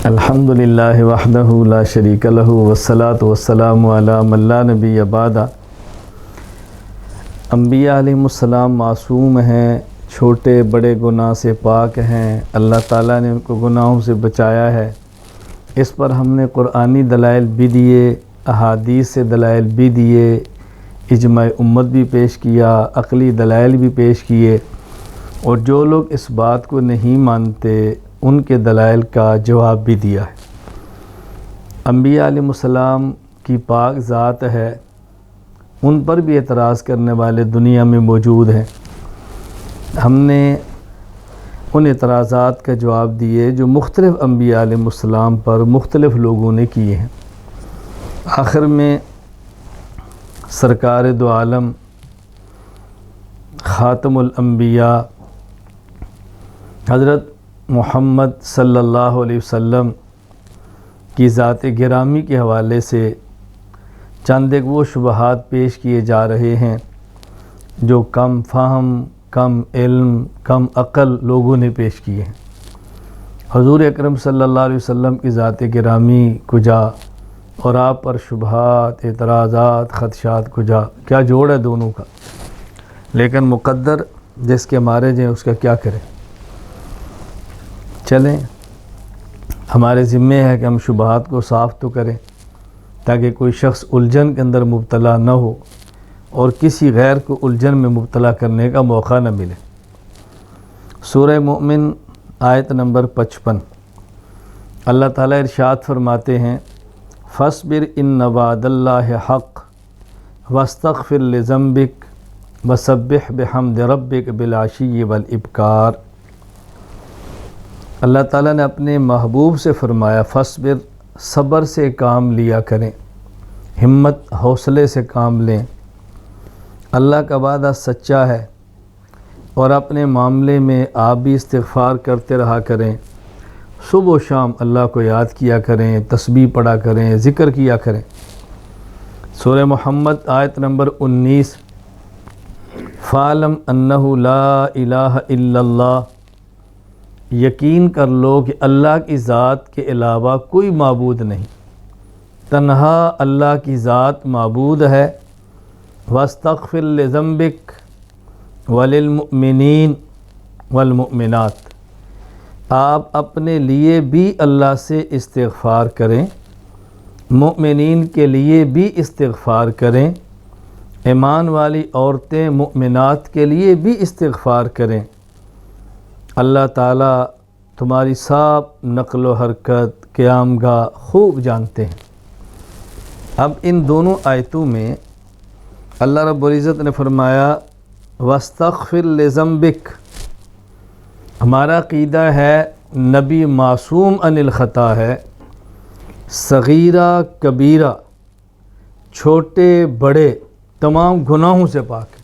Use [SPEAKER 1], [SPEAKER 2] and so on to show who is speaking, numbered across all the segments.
[SPEAKER 1] الحمدللہ وحدہ لا شریک لہ والصلاۃ والسلام علی من لا نبی بعدہ۔ انبیاء علیہ السلام معصوم ہیں، چھوٹے بڑے گناہ سے پاک ہیں، اللہ تعالیٰ نے ان کو گناہوں سے بچایا ہے۔ اس پر ہم نے قرآنی دلائل بھی دیے، احادیث سے دلائل بھی دیے، اجماع امت بھی پیش کیا، عقلی دلائل بھی پیش کیے، اور جو لوگ اس بات کو نہیں مانتے ان کے دلائل کا جواب بھی دیا ہے۔ انبیاء علیہ السلام کی پاک ذات ہے، ان پر بھی اعتراض کرنے والے دنیا میں موجود ہیں۔ ہم نے ان اعتراضات کا جواب دیے جو مختلف انبیاء علیہ السلام پر مختلف لوگوں نے کیے ہیں۔ آخر میں سرکار دو عالم خاتم الانبیاء حضرت محمد صلی اللہ علیہ وسلم کی ذات گرامی کے حوالے سے چند ایک وہ شبہات پیش کیے جا رہے ہیں جو کم فہم، کم علم، کم عقل لوگوں نے پیش کیے ہیں۔ حضور اکرم صلی اللہ علیہ وسلم کی ذات گرامی کجا اور آپ پر شبہات، اعتراضات، خدشات کجا، کیا جوڑ ہے دونوں کا؟ لیکن مقدر جس کے مارے جائیں اس کا کیا کریں۔ چلیں، ہمارے ذمے ہے کہ ہم شبہات کو صاف تو کریں تاکہ کوئی شخص الجھن کے اندر مبتلا نہ ہو اور کسی غیر کو الجھن میں مبتلا کرنے کا موقع نہ ملے۔ سورہ مومن آیت نمبر 55 اللہ تعالیٰ ارشاد فرماتے ہیں، فَاصْبِرْ إِنَّ وَعْدَ اللَّهِ حَقٌّ وَاسْتَغْفِرْ لِذَنبِكَ وَسَبِّحْ بِحَمْدِ رَبِّكَ بِالْعَشِيِّ وَالْإِبْكَارِ۔ اللہ تعالیٰ نے اپنے محبوب سے فرمایا، فَاصْبِرْ، صبر سے کام لیا کریں، ہمت حوصلے سے کام لیں۔ اللہ کا وعدہ سچا ہے اور اپنے معاملے میں آپ بھی استغفار کرتے رہا کریں، صبح و شام اللہ کو یاد کیا کریں، تسبیح پڑھا کریں، ذکر کیا کریں۔ سورہ محمد آیت نمبر 19 فَاعْلَمْ أَنَّهُ لَا إِلَٰهَ إِلَّا اللَّهُ، یقین کر لو کہ اللہ کی ذات کے علاوہ کوئی معبود نہیں، تنہا اللہ کی ذات معبود ہے۔ وَاسْتَغْفِرْ لِذَنبِكَ وَلِلْمُؤْمِنِينَ وَالْمُؤْمِنَاتِ، آپ اپنے لیے بھی اللہ سے استغفار کریں، مؤمنین کے لیے بھی استغفار کریں، ایمان والی عورتیں مؤمنات کے لیے بھی استغفار کریں۔ اللہ تعالیٰ تمہاری سب نقل و حرکت، قیام گاہ خوب جانتے ہیں۔ اب ان دونوں آیتوں میں اللہ رب العزت نے فرمایا وَاسْتَغْفِرْ لِذَنبِكَ، ہمارا عقیدہ ہے نبی معصوم عن الخطا ہے، صغیرہ کبیرہ، چھوٹے بڑے تمام گناہوں سے پاک ہے،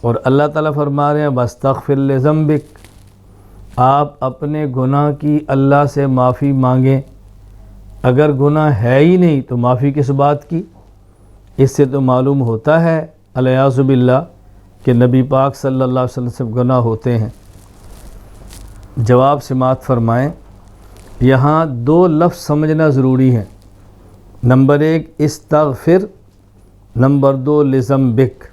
[SPEAKER 1] اور اللہ تعالیٰ فرما رہے ہیں وَاسْتَغْفِرْ لِذَنبِكَ، آپ اپنے گناہ کی اللہ سے معافی مانگیں۔ اگر گناہ ہے ہی نہیں تو معافی کس بات کی؟ اس سے تو معلوم ہوتا ہے الیاذ باللہ کہ نبی پاک صلی اللہ علیہ وسلم سے گناہ ہوتے ہیں۔ جواب سماعت فرمائیں، یہاں دو لفظ سمجھنا ضروری ہیں۔ نمبر 1 استغفر، نمبر 2 لذنبک۔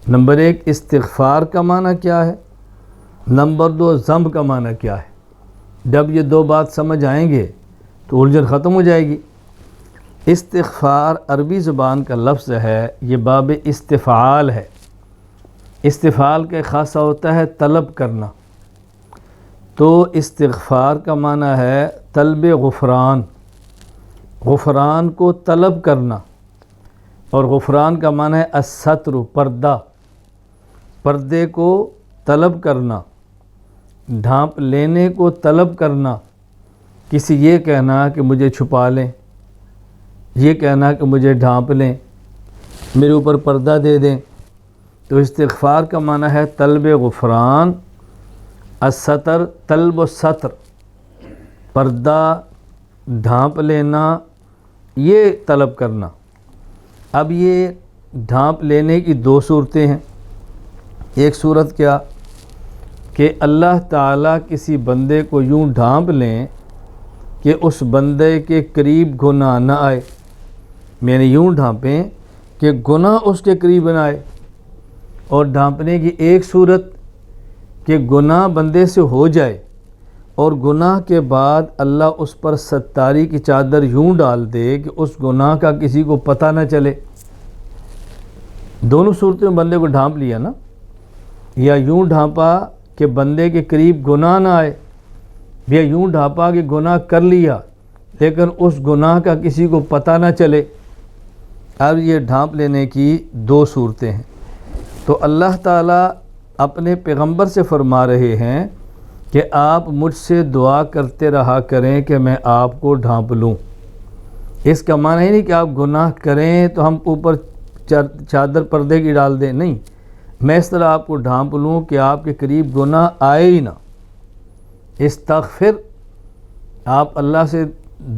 [SPEAKER 1] نمبر 1 استغفار کا معنی کیا ہے، نمبر 2 ذنب کا معنی کیا ہے۔ جب یہ دو بات سمجھ آئیں گے تو الجھن ختم ہو جائے گی۔ استغفار عربی زبان کا لفظ ہے، یہ باب استفعال ہے۔ استفعال کا خاصہ ہوتا ہے طلب کرنا، تو استغفار کا معنی ہے طلب غفران، غفران کو طلب کرنا، اور غفران کا معنی ہے الستر، پردہ، پردے کو طلب کرنا، ڈھانپ لینے کو طلب کرنا۔ کسی یہ کہنا کہ مجھے چھپا لیں، یہ کہنا کہ مجھے ڈھانپ لیں، میرے اوپر پردہ دے دیں، تو استغفار کا معنی ہے طلب غفران، الستر، طلب الستر، پردہ ڈھانپ لینا، یہ طلب کرنا۔ اب یہ ڈھانپ لینے کی دو صورتیں ہیں۔ ایک صورت کیا کہ اللہ تعالیٰ کسی بندے کو یوں ڈھانپ لیں کہ اس بندے کے قریب گناہ نہ آئے، میں نے یوں ڈھانپیں کہ گناہ اس کے قریب نہ آئے، اور ڈھانپنے کی ایک صورت کہ گناہ بندے سے ہو جائے اور گناہ کے بعد اللہ اس پر ستاری کی چادر یوں ڈال دے کہ اس گناہ کا کسی کو پتہ نہ چلے۔ دونوں صورتوں میں بندے کو ڈھانپ لیا نا، یا یوں ڈھانپا کہ بندے کے قریب گناہ نہ آئے، یا یوں ڈھانپا کہ گناہ کر لیا لیکن اس گناہ کا کسی کو پتہ نہ چلے۔ اب یہ ڈھانپ لینے کی دو صورتیں ہیں۔ تو اللہ تعالیٰ اپنے پیغمبر سے فرما رہے ہیں کہ آپ مجھ سے دعا کرتے رہا کریں کہ میں آپ کو ڈھانپ لوں۔ اس کا معنی ہی نہیں کہ آپ گناہ کریں تو ہم اوپر چادر پردے کی ڈال دیں، نہیں، میں اس طرح آپ کو ڈھانپ لوں کہ آپ کے قریب گناہ آئے ہی نہ۔ استغفر، آپ اللہ سے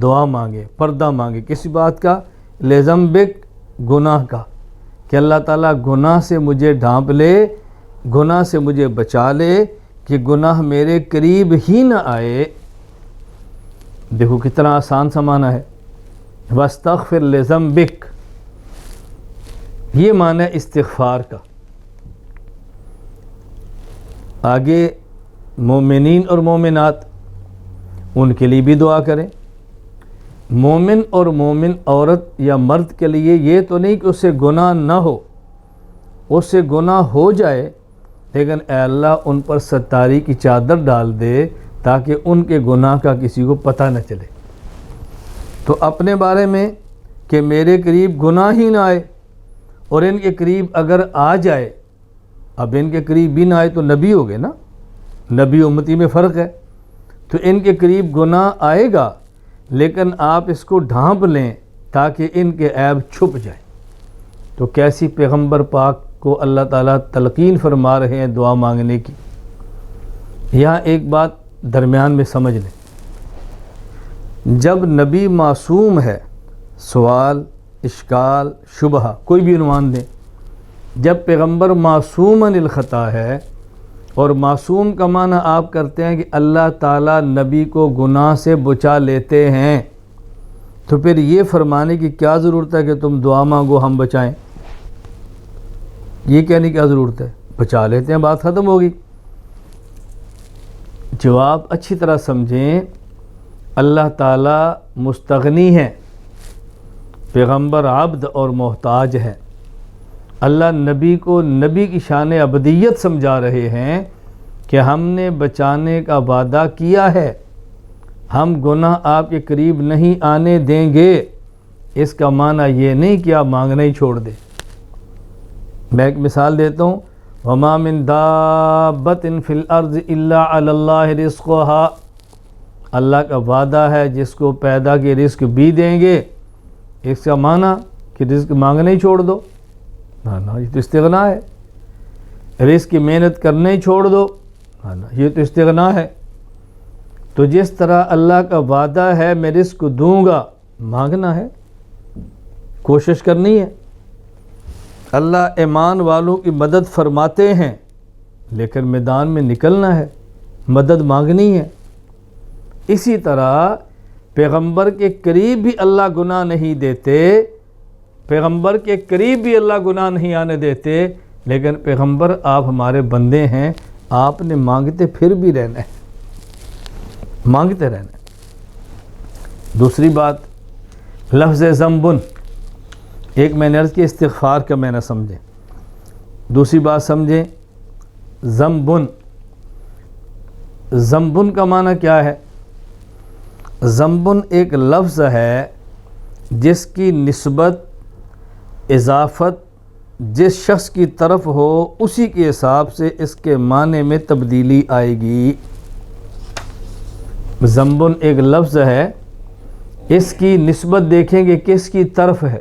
[SPEAKER 1] دعا مانگے، پردہ مانگے، کسی بات کا؟ لذنبک، گناہ کا، کہ اللہ تعالیٰ گناہ سے مجھے ڈھانپ لے، گناہ سے مجھے بچا لے کہ گناہ میرے قریب ہی نہ آئے۔ دیکھو کتنا آسان سا معنی ہے، واستغفر لذنبک، یہ معنی ہے استغفار کا۔ آگے مومنین اور مومنات، ان کے لیے بھی دعا کریں۔ مومن اور مومن عورت یا مرد کے لیے یہ تو نہیں کہ اس سے گناہ نہ ہو، اس سے گناہ ہو جائے لیکن اے اللہ ان پر ستاری کی چادر ڈال دے تاکہ ان کے گناہ کا کسی کو پتہ نہ چلے۔ تو اپنے بارے میں کہ میرے قریب گناہ ہی نہ آئے، اور ان کے قریب اگر آ جائے، اب ان کے قریب بھی نہ آئے تو نبی ہو گئے نا، نبی امتی میں فرق ہے، تو ان کے قریب گناہ آئے گا لیکن آپ اس کو ڈھانپ لیں تاکہ ان کے عیب چھپ جائیں۔ تو کیسی پیغمبر پاک کو اللہ تعالیٰ تلقین فرما رہے ہیں دعا مانگنے کی۔ یہاں ایک بات درمیان میں سمجھ لیں، جب نبی معصوم ہے، سوال، اشکال، شبہ، کوئی بھی عنوان دیں، جب پیغمبر معصوم عن الخطا ہے، اور معصوم کا معنی آپ کرتے ہیں کہ اللہ تعالیٰ نبی کو گناہ سے بچا لیتے ہیں، تو پھر یہ فرمانے کی کیا ضرورت ہے کہ تم دعا مانگو ہم بچائیں؟ یہ کہنے کی کیا ضرورت ہے؟ بچا لیتے ہیں، بات ختم ہوگی۔ جواب اچھی طرح سمجھیں، اللہ تعالیٰ مستغنی ہے، پیغمبر عبد اور محتاج ہے۔ اللہ نبی کو نبی کی شان عبدیت سمجھا رہے ہیں کہ ہم نے بچانے کا وعدہ کیا ہے، ہم گناہ آپ کے قریب نہیں آنے دیں گے۔ اس کا معنی یہ نہیں کہ آپ مانگنا ہی چھوڑ دیں۔ میں ایک مثال دیتا ہوں، وَمَا مِن دَابَّةٍ فِي الْأَرْضِ إِلَّا عَلَى اللَّهِ رِزْقُهَا، اللہ کا وعدہ ہے جس کو پیدا کے رزق بھی دیں گے۔ اس کا معنی کہ رزق مانگنا ہی چھوڑ دو؟ نا، یہ تو استغنا ہے۔ رزق کی محنت کرنا ہی چھوڑ دو؟ نا، یہ تو استغنا ہے۔ تو جس طرح اللہ کا وعدہ ہے میں رزق دوں گا، مانگنا ہے، کوشش کرنی ہے۔ اللہ ایمان والوں کی مدد فرماتے ہیں لیکن میدان میں نکلنا ہے، مدد مانگنی ہے۔ اسی طرح پیغمبر کے قریب بھی اللہ گناہ نہیں دیتے، پیغمبر کے قریب بھی اللہ گناہ نہیں آنے دیتے، لیکن پیغمبر آپ ہمارے بندے ہیں، آپ نے مانگتے پھر بھی رہنا ہے، مانگتے رہنا ہے۔ دوسری بات، لفظ ذنبن، ایک میں نے عرض کی استغفار کا معنی سمجھیں، دوسری بات سمجھیں ذنبن۔ ذنبن کا معنی کیا ہے؟ ذنبن ایک لفظ ہے جس کی نسبت، اضافت جس شخص کی طرف ہو اسی کے حساب سے اس کے معنی میں تبدیلی آئے گی۔ ذنبن ایک لفظ ہے، اس کی نسبت دیکھیں گے کس کی طرف ہے،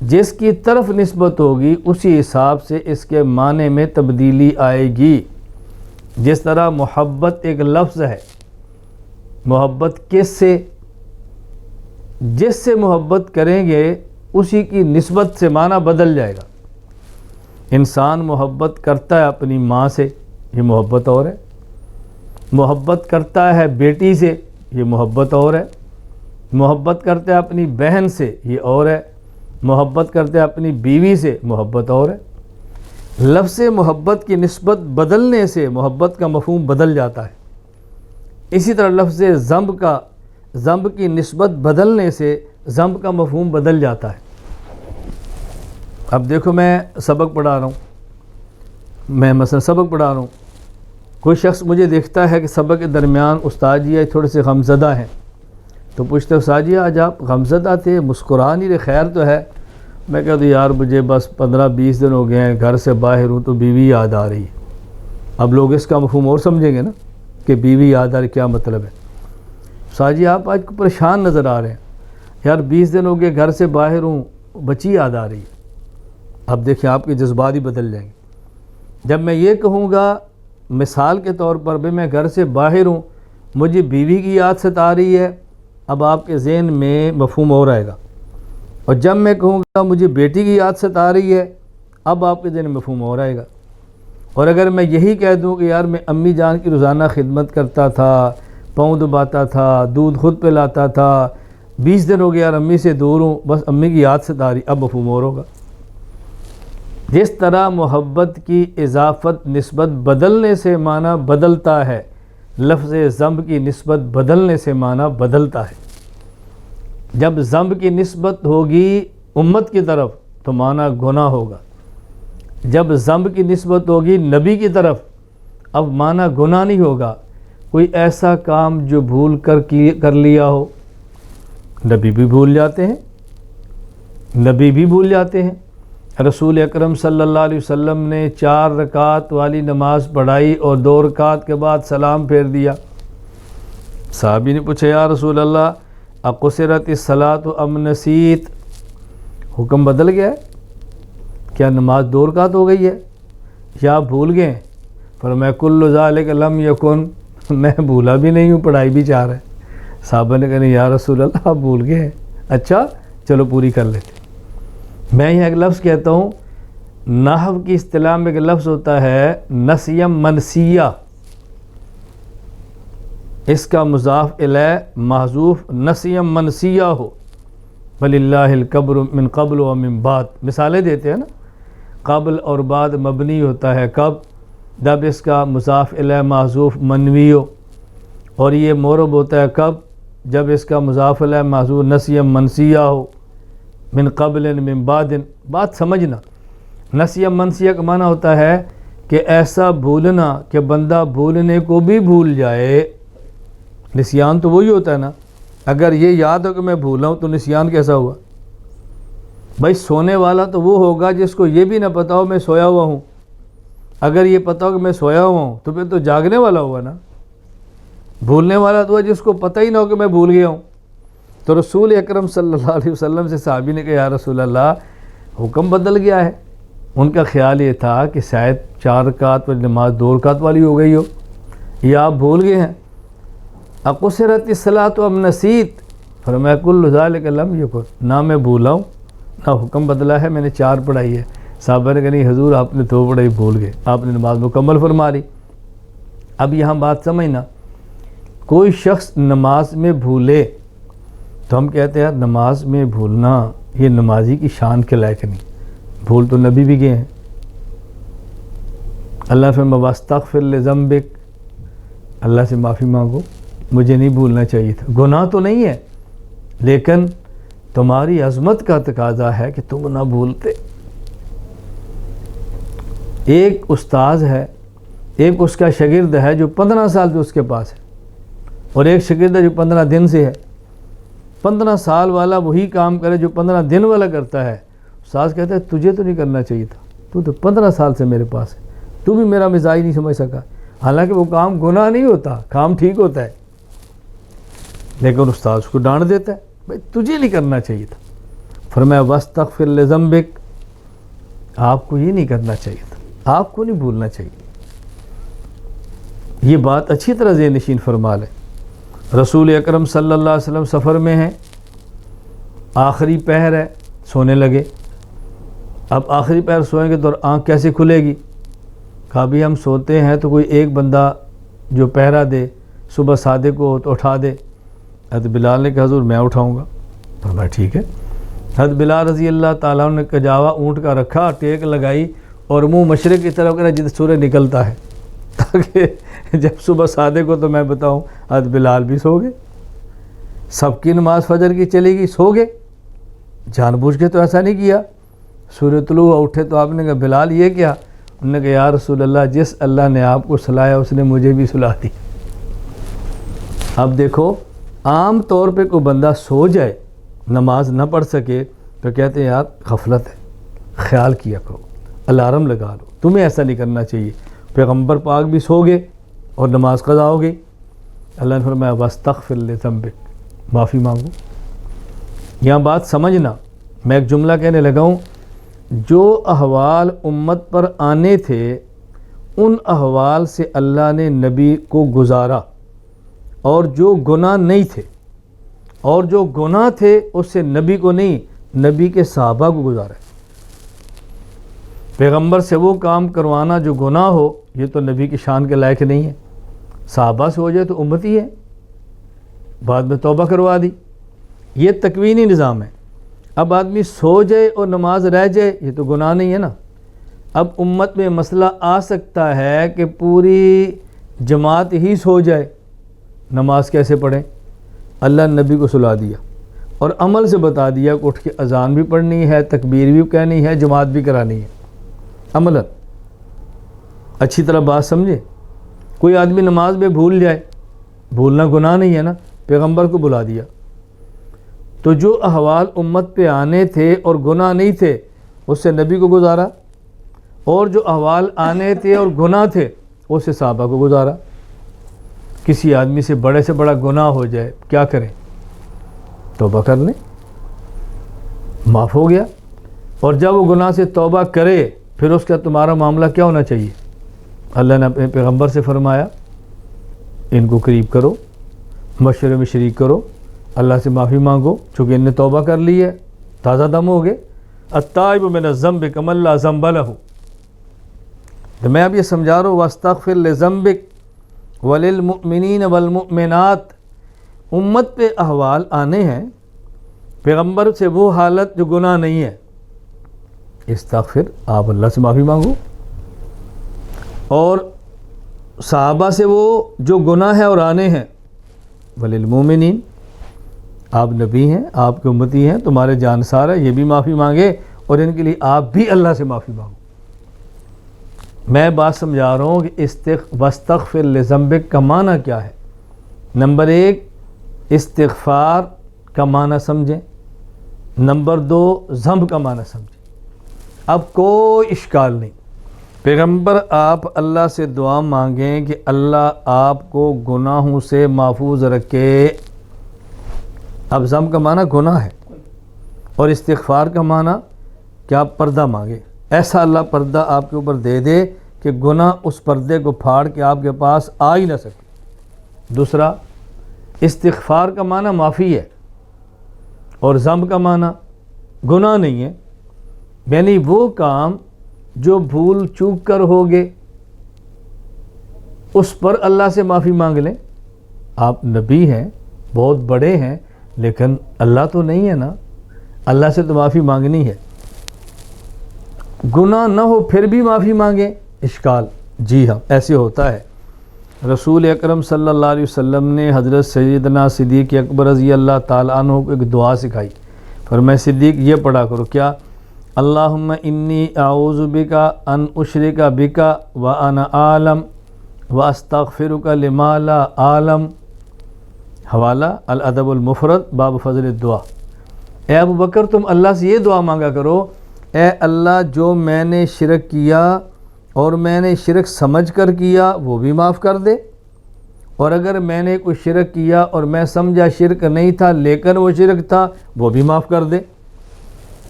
[SPEAKER 1] جس کی طرف نسبت ہوگی اسی حساب سے اس کے معنی میں تبدیلی آئے گی۔ جس طرح محبت ایک لفظ ہے، محبت کس سے؟ جس سے محبت کریں گے اسی کی نسبت سے معنی بدل جائے گا۔ انسان محبت کرتا ہے اپنی ماں سے، یہ محبت اور ہے۔ محبت کرتا ہے بیٹی سے، یہ محبت اور ہے، محبت کرتے ہیں اپنی بہن سے یہ اور ہے، محبت کرتے ہیں اپنی بیوی سے محبت اور ہے۔ لفظ محبت کی نسبت بدلنے سے محبت کا مفہوم بدل جاتا ہے، اسی طرح لفظ ذنب کی نسبت بدلنے سے ذنب کا مفہوم بدل جاتا ہے۔ اب دیکھو میں سبق پڑھا رہا ہوں، میں مثلا سبق پڑھا رہا ہوں، کوئی شخص مجھے دیکھتا ہے کہ سبق کے درمیان استاد جی تھوڑے سے غمزدہ ہیں، تو پوچھتے استاد جی آج آپ غمزدہ تھے، مسکرا نہیں رہے، خیر تو ہے؟ میں کہتا ہوں یار مجھے بس 15-20 دن ہو گئے ہیں گھر سے باہر ہوں تو بیوی یاد آ رہی ہے۔ اب لوگ اس کا مفہوم اور سمجھیں گے نا کہ بیوی یاد آ رہی کیا مطلب ہے؟ استاد جی آپ آج پریشان نظر آ رہے ہیں، یار 20 دن ہو گئے گھر سے باہر ہوں، بچی یاد آ رہی ہے۔ اب دیکھیں آپ کے جذبات ہی بدل جائیں گے۔ جب میں یہ کہوں گا مثال کے طور پر بھی میں گھر سے باہر ہوں، مجھے بیوی کی یاد ستا رہی ہے، اب آپ کے ذہن میں مفہوم اور آئے گا۔ اور جب میں کہوں گا مجھے بیٹی کی یاد ستا رہی ہے، اب آپ کے ذہن میں مفہوم اور آئے گا۔ اور اگر میں یہی کہہ دوں کہ یار میں امی جان کی روزانہ خدمت کرتا تھا، پاؤں دباتا تھا، دودھ خود پلاتا تھا، 20 دن ہو گیا یار امی سے دور ہوں، بس امی کی یاد ستا رہی، اب مفہوم اور ہوگا۔ جس طرح محبت کی اضافت نسبت بدلنے سے معنی بدلتا ہے، لفظ ذنب کی نسبت بدلنے سے معنی بدلتا ہے۔ جب ذنب کی نسبت ہوگی امت کی طرف تو معنی گناہ ہوگا، جب ذنب کی نسبت ہوگی نبی کی طرف اب معنی گناہ نہیں ہوگا۔ کوئی ایسا کام جو بھول کر لیا ہو، نبی بھی بھول جاتے ہیں، نبی بھی بھول جاتے ہیں۔ رسول اکرم صلی اللہ علیہ وسلم نے 4 رکعت والی نماز پڑھائی اور 2 رکعت کے بعد سلام پھیر دیا۔ صحابی نے پوچھا یا رسول اللہ اقصرت الصلاۃ ام نسیت، حکم بدل گیا ہے کیا نماز 2 رکعت ہو گئی ہے یا آپ بھول گئے؟ فرمایا کل ذالک لم یکن، میں بھولا بھی نہیں ہوں، پڑھائی بھی 4 ہے۔ صحابہ نے کہا نہیں یا رسول اللہ آپ بھول گئے ہیں، اچھا چلو پوری کر لیتے۔ میں یہاں ایک لفظ کہتا ہوں، نحو کی اصطلاح میں ایک لفظ ہوتا ہے نسیم منسیہ، اس کا مضاف الیہ محذوف نسیم منسیہ ہو، وللہ القبر من قبل و من بعد، مثالیں دیتے ہیں نا، قبل اور بعد مبنی ہوتا ہے کب؟ جب اس کا مضاف الیہ محذوف منوی ہو، اور یہ معرب ہوتا ہے کب؟ جب اس کا مضاف الیہ محذوف نسیم منسیہ ہو، من قبل من بعد، بات سمجھنا۔ نسیم منسیہ کا معنی ہوتا ہے کہ ایسا بھولنا کہ بندہ بھولنے کو بھی بھول جائے۔ نسیان تو وہی ہوتا ہے نا، اگر یہ یاد ہو کہ میں بھولا ہوں تو نسیان کیسا ہوا؟ بھائی سونے والا تو وہ ہوگا جس کو یہ بھی نہ پتا ہو میں سویا ہوا ہوں، اگر یہ پتا ہو کہ میں سویا ہوا ہوں تو پھر تو جاگنے والا ہوا نا۔ بھولنے والا تو ہے جس کو پتہ ہی نہ ہو کہ میں بھول گیا ہوں۔ تو رسول اکرم صلی اللہ علیہ وسلم سے صحابی نے کہا یا رسول اللہ حکم بدل گیا ہے۔ ان کا خیال یہ تھا کہ شاید 4 رکعت والی نماز 2 رکعت والی ہو گئی ہو، یا آپ بھول گئے ہیں۔ اقصرت الصلاۃ ام نسیت، فرمایا کل ذالک لم یکن، نہ میں بھولا ہوں نہ حکم بدلا ہے، میں نے 4 پڑھائی ہے۔ صحابہ نے کہا نہیں حضور آپ نے 2 پڑھائی بھول گئے، آپ نے نماز مکمل فرما لی۔ اب یہاں بات سمجھنا، کوئی شخص نماز میں بھولے تو ہم کہتے ہیں نماز میں بھولنا یہ نمازی کی شان کے لائق نہیں، بھول تو نبی بھی گئے ہیں۔ اللہ فرمایا واستغفر لذنبک، اللہ سے معافی مانگو، مجھے نہیں بھولنا چاہیے تھا۔ گناہ تو نہیں ہے لیکن تمہاری عظمت کا تقاضا ہے کہ تم نہ بھولتے۔ ایک استاذ ہے، ایک اس کا شاگرد ہے جو 15 سال سے اس کے پاس ہے، اور ایک شاگرد ہے جو 15 دن سے ہے۔ 15 سال والا وہی کام کرے جو 15 دن والا کرتا ہے۔ استاذ کہتا ہے تجھے تو نہیں کرنا چاہیے تھا، تو 15 سال سے میرے پاس ہے، تو بھی میرا مزاج نہیں سمجھ سکا۔ حالانکہ وہ کام گناہ نہیں ہوتا، کام ٹھیک ہوتا ہے، لیکن استاد اس کو ڈانٹ دیتا ہے بھائی تجھے نہیں کرنا چاہیے تھا۔ فرمایا واستغفر لذنبک، آپ کو یہ نہیں کرنا چاہیے تھا، آپ کو نہیں بھولنا چاہیے۔ یہ بات اچھی طرح ذہن نشین فرما لیں۔ رسول اکرم صلی اللہ علیہ وسلم سفر میں ہیں، آخری پہر ہے، سونے لگے۔ اب آخری پہر سوئیں گے تو آنکھ کیسے کھلے گی؟ کہا بھی ہم سوتے ہیں تو کوئی ایک بندہ جو پہرا دے، صبح صادق کو تو اٹھا دے، حضرت بلال نے کہا حضور میں اٹھاؤں گا. فرمایا ٹھیک ہے. حضرت بلال رضی اللہ تعالیٰ عنہ نے کجاوا اونٹ کا رکھا, ٹیک لگائی اور منہ مشرق کی طرف کرا جدھر سورج نکلتا ہے, تاکہ جب صبح صادق کو تو میں بتاؤں. حضرت بلال بھی سو گئے, سب کی نماز فجر کی چلے گی, سو گئے. جان بوجھ کے تو ایسا نہیں کیا. سورج طلوع ہوا, اٹھے تو آپ نے کہا بلال یہ کیا؟ انہوں نے کہا یا رسول اللہ جس اللہ نے آپ کو سلایا اس نے مجھے بھی سلا دی. اب دیکھو عام طور پہ کوئی بندہ سو جائے, نماز نہ پڑھ سکے تو کہتے ہیں یار غفلت ہے, خیال کیا کرو, الارم لگا لو. تمہیں ایسا نہیں کرنا چاہیے. پیغمبر پاک بھی سو گئے اور نماز قضا ہو گئی. اللہ نے فرمایا واستغفر لذنبک, معافی مانگو. یہاں بات سمجھنا, میں ایک جملہ کہنے لگا ہوں, جو احوال امت پر آنے تھے ان احوال سے اللہ نے نبی کو گزارا, اور جو گناہ نہیں تھے اور جو گناہ تھے اس سے نبی کو نہیں, نبی کے صحابہ کو گزارا. پیغمبر سے وہ کام کروانا جو گناہ ہو یہ تو نبی کی شان کے لائق نہیں ہے. صحابہ سے ہو جائے تو امتی ہے, بعد میں توبہ کروا دی. یہ تکوینی نظام ہے. اب آدمی سو جائے اور نماز رہ جائے یہ تو گناہ نہیں ہے نا. اب امت میں مسئلہ آ سکتا ہے کہ پوری جماعت ہی سو جائے, نماز کیسے پڑھیں؟ اللہ نے نبی کو سلا دیا اور عمل سے بتا دیا کہ اٹھ کے اذان بھی پڑھنی ہے, تکبیر بھی کہنی ہے, جماعت بھی کرانی ہے. عملاً اچھی طرح بات سمجھے. کوئی آدمی نماز میں بھول جائے, بھولنا گناہ نہیں ہے نا, پیغمبر کو بلا دیا. تو جو احوال امت پہ آنے تھے اور گناہ نہیں تھے اس سے نبی کو گزارا, اور جو احوال آنے تھے اور گناہ تھے اس سے صحابہ کو گزارا. کسی آدمی سے بڑے سے بڑا گناہ ہو جائے کیا کریں؟ توبہ کر لیں, معاف ہو گیا. اور جب وہ گناہ سے توبہ کرے پھر اس کا تمہارا معاملہ کیا ہونا چاہیے؟ اللہ نے اپنے پیغمبر سے فرمایا ان کو قریب کرو, مشورے میں شریک کرو, اللہ سے معافی مانگو, چونکہ ان نے توبہ کر لی ہے, تازہ دم ہو گئے. التائب من الذنب کمن لا ذنب لہ. تو میں اب یہ سمجھا رہا ہوں واستغفر لذنبک وللمؤمنین والمؤمنات. امت پہ احوال آنے ہیں, پیغمبر سے وہ حالت جو گناہ نہیں ہے, استغفر, آپ اللہ سے معافی مانگو. اور صحابہ سے وہ جو گناہ ہے اور آنے ہیں, وللمؤمنین, آپ نبی ہیں, آپ کے امتی ہیں, تمہارے جانسار ہے, یہ بھی معافی مانگے اور ان کے لیے آپ بھی اللہ سے معافی مانگو. میں بات سمجھا رہا ہوں کہ واستغفر لذنبک کا معنی کیا ہے. نمبر 1 استغفار کا معنی سمجھیں, نمبر 2 ذنب کا معنی سمجھیں. اب کوئی اشکال نہیں, پیغمبر آپ اللہ سے دعا مانگیں کہ اللہ آپ کو گناہوں سے محفوظ رکھے. اب ذنب کا معنی گناہ ہے اور استغفار کا معنی کہ آپ پردہ مانگے, ایسا اللہ پردہ آپ کے اوپر دے دے کہ گناہ اس پردے کو پھاڑ کے آپ کے پاس آ ہی نہ سکے. دوسرا استغفار کا معنی معافی ہے اور ذنب کا معنی گناہ نہیں ہے, یعنی وہ کام جو بھول چوک کر ہوگے اس پر اللہ سے معافی مانگ لیں. آپ نبی ہیں, بہت بڑے ہیں, لیکن اللہ تو نہیں ہے نا, اللہ سے تو معافی مانگنی ہے. گناہ نہ ہو پھر بھی معافی مانگیں, اشکال؟ جی ہاں, ایسے ہوتا ہے. رسول اکرم صلی اللہ علیہ وسلم نے حضرت سیدنا صدیق اکبر رضی اللہ تعالیٰ عنہ کو ایک دعا سکھائی. فرمایا صدیق یہ پڑھا کرو, کیا؟ اللہم انی اعوذ بکا ان اشرک بکا وانا عالم واستغفرک لما لا عالم. حوالہ الادب المفرد باب فضل الدعا. اے ابو بکر تم اللہ سے یہ دعا مانگا کرو, اے اللہ جو میں نے شرک کیا اور میں نے شرک سمجھ کر کیا وہ بھی معاف کر دے, اور اگر میں نے کوئی شرک کیا اور میں سمجھا شرک نہیں تھا لیکن وہ شرک تھا وہ بھی معاف کر دے.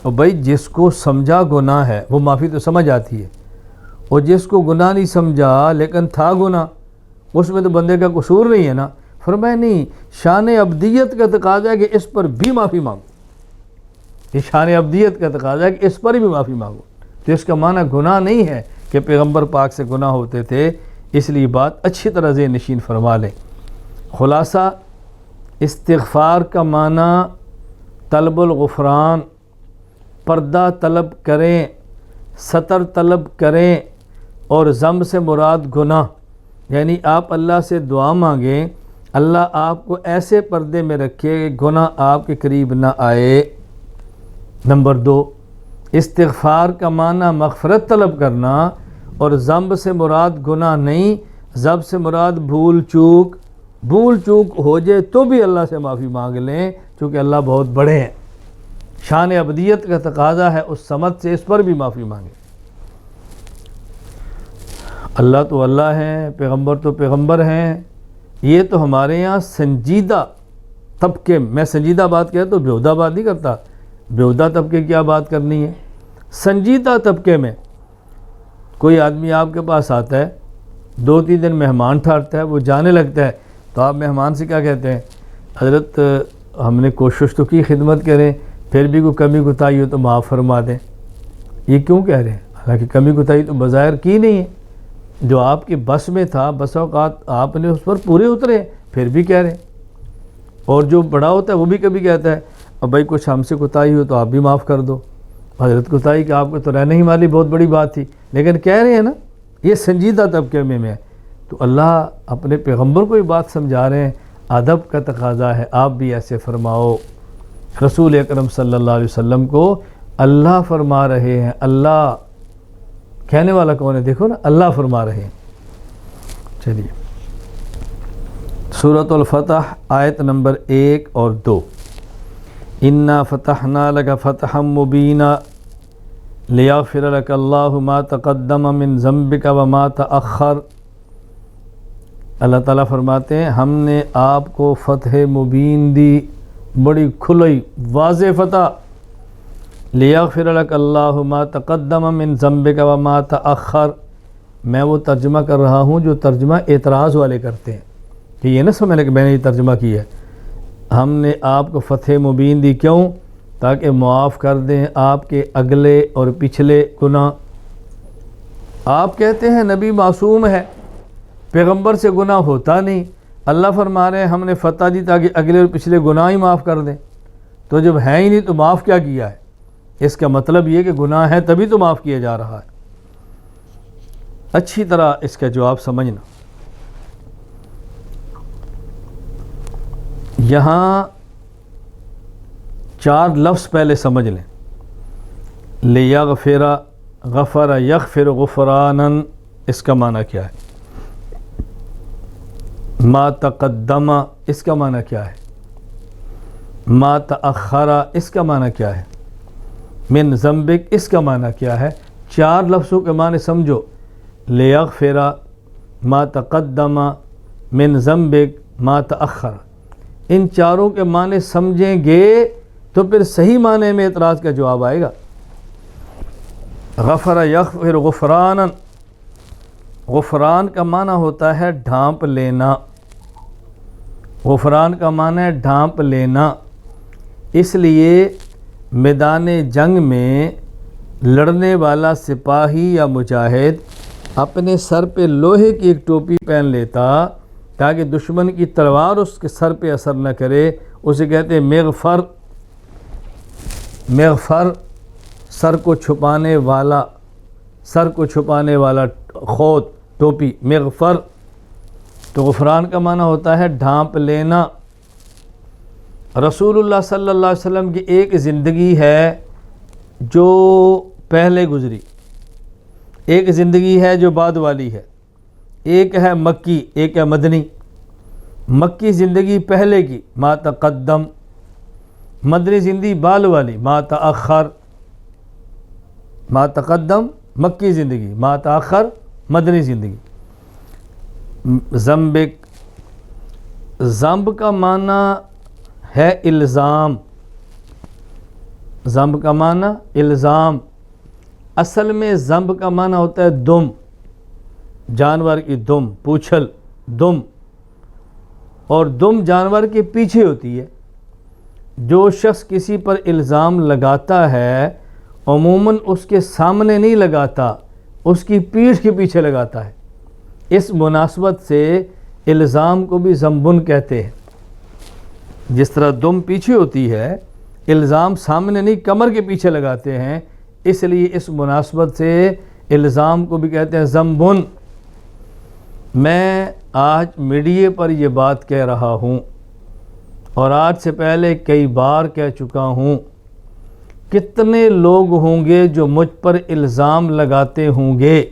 [SPEAKER 1] اور بھائی جس کو سمجھا گناہ ہے وہ معافی تو سمجھ آتی ہے, اور جس کو گناہ نہیں سمجھا لیکن تھا گناہ اس میں تو بندے کا قصور نہیں ہے نا. فرمایا نہیں, شان عبدیت کا تقاضا ہے کہ اس پر بھی معافی مانگو. یہ شان عبدیت کا تقاضا ہے کہ اس پر بھی معافی مانگو. تو اس کا معنی گناہ نہیں ہے کہ پیغمبر پاک سے گناہ ہوتے تھے, اس لیے بات اچھی طرح ذہن نشین فرما لیں. خلاصہ استغفار کا معنی طلب الغفران، پردہ طلب کریں، ستر طلب کریں، اور ذنب سے مراد گناہ، یعنی آپ اللہ سے دعا مانگیں اللہ آپ کو ایسے پردے میں رکھے کہ گناہ آپ کے قریب نہ آئے۔ نمبر 2، استغفار کا معنی مغفرت طلب کرنا، اور ذنب سے مراد گناہ نہیں، ذنب سے مراد بھول چوک ہو جائے تو بھی اللہ سے معافی مانگ لیں، چونکہ اللہ بہت بڑے ہیں، شان ابدیت کا تقاضا ہے اس سمت سے اس پر بھی معافی مانگیں۔ اللہ تو اللہ ہیں، پیغمبر تو پیغمبر ہیں، یہ تو ہمارے یہاں سنجیدہ طبقے، میں سنجیدہ بات کہتا تو بیہودہ بات نہیں کرتا، بیہودہ طبقے کیا بات کرنی ہے، سنجیدہ طبقے میں کوئی آدمی آپ کے پاس آتا ہے، 2-3 دن مہمان ٹھہرتا ہے، وہ جانے لگتا ہے، تو آپ مہمان سے کیا کہتے ہیں؟ حضرت ہم نے کوشش تو کی خدمت کریں، پھر بھی کوئی کمی کوتاہی ہو تو معاف فرما دیں۔ یہ کیوں کہہ رہے ہیں؟ حالانکہ کمی کوتاہی تو بظاہر کی نہیں ہے، جو آپ کے بس میں تھا بس اوقات آپ نے اس پر پورے اترے، پھر بھی کہہ رہے ہیں۔ اور جو بڑا ہوتا ہے وہ بھی کبھی کہتا ہے اب بھائی کچھ ہم سے کوتاہی ہو تو آپ بھی معاف کر دو، حضرت کوتاہی کہ آپ کو تو رہنے ہی والی بہت بڑی بات تھی، لیکن کہہ رہے ہیں نا یہ سنجیدہ طبقے میں ہے۔ تو اللہ اپنے پیغمبر کو یہ بات سمجھا رہے ہیں، ادب کا تقاضا ہے آپ بھی ایسے فرماؤ۔ رسول اکرم صلی اللہ علیہ وسلم کو اللہ فرما رہے ہیں، اللہ کہنے والا کون ہے؟ دیکھو نا، اللہ فرما رہے ہیں۔ چلیے سورۃ الفتح آیت نمبر 1 اور 2، اِنَّا فَتَحْنَا لَكَ فَتْحًا مُبِينًا لِيَغْفِرَ لَكَ اللَّهُ مَا تَقَدَّمَ مِن ذَنبِكَ وَمَا تَأَخَّرَ۔ اللہ تعالیٰ فرماتے ہیں ہم نے آپ کو فتح مبین دی، بڑی کھلی واضح فتح، لِيَغْفِرَ لَكَ اللَّهُ مَا تَقَدَّمَ مِن ذَنبِكَ وَمَا تَأَخَّرَ۔ میں وہ ترجمہ کر رہا ہوں جو ترجمہ اعتراض والے کرتے ہیں کہ یہ نہ سمجھ لیں کہ میں نے یہ ترجمہ کیا ہے۔ ہم نے آپ کو فتح مبین دی، کیوں؟ تاکہ معاف کر دیں آپ کے اگلے اور پچھلے گناہ۔ آپ کہتے ہیں نبی معصوم ہے، پیغمبر سے گناہ ہوتا نہیں، اللہ فرما رہے ہیں ہم نے فتح دی تاکہ اگلے اور پچھلے گناہ ہی معاف کر دیں، تو جب ہے ہی نہیں تو معاف کیا کیا ہے؟ اس کا مطلب یہ کہ گناہ ہے تبھی تو معاف کیا جا رہا ہے۔ اچھی طرح اس کا جواب سمجھنا، یہاں 4 لفظ پہلے سمجھ لیں۔ لیغفر، غفر یغفر غفرانا، اس کا معنی کیا ہے؟ ما تقدم، اس کا معنی کیا ہے؟ ما تأخر، اس کا معنی کیا ہے؟ من ذنبک، اس کا معنی کیا ہے؟ 4 لفظوں کے معنی سمجھو، لیغفر، ما تقدم، من ذنبک، ما تأخر، ان چاروں کے معنی سمجھیں گے تو پھر صحیح معنی میں اعتراض کا جواب آئے گا۔ غفر یغفر غفرانا، غفران کا معنی ہوتا ہے ڈھانپ لینا، غفران کا معنی ہے ڈھانپ لینا، اس لیے میدان جنگ میں لڑنے والا سپاہی یا مجاہد اپنے سر پہ لوہے کی ایک ٹوپی پہن لیتا تاکہ دشمن کی تلوار اس کے سر پہ اثر نہ کرے، اسے کہتے ہیں مغفر۔ مغفر سر کو چھپانے والا، سر کو چھپانے والا خود ٹوپی، مغفر۔ تو غفران کا معنی ہوتا ہے ڈھانپ لینا۔ رسول اللہ صلی اللہ علیہ وسلم کی ایک زندگی ہے جو پہلے گزری، ایک زندگی ہے جو بعد والی ہے، ایک ہے مکی، ایک ہے مدنی۔ مکی زندگی پہلے کی، ما تقدم، مدنی زندگی بعد والی، ما تأخر۔ ما تقدم مکی زندگی، ما تأخر مدنی زندگی۔ ذنبک، ذنب کا معنی ہے الزام، ذنب کا معنی الزام، اصل میں ذنب کا معنی ہوتا ہے دم، جانور کی دم، پوچھل، دم، اور دم جانور کے پیچھے ہوتی ہے۔ جو شخص کسی پر الزام لگاتا ہے عموماً اس کے سامنے نہیں لگاتا، اس کی پیٹھ کے پیچھے لگاتا ہے، اس مناسبت سے الزام کو بھی ذنبن کہتے ہیں۔ جس طرح دم پیچھے ہوتی ہے، الزام سامنے نہیں کمر کے پیچھے لگاتے ہیں، اس لیے اس مناسبت سے الزام کو بھی کہتے ہیں ذنبن۔ میں آج میڈیا پر یہ بات کہہ رہا ہوں اور آج سے پہلے کئی بار کہہ چکا ہوں، کتنے لوگ ہوں گے جو مجھ پر الزام لگاتے ہوں گے،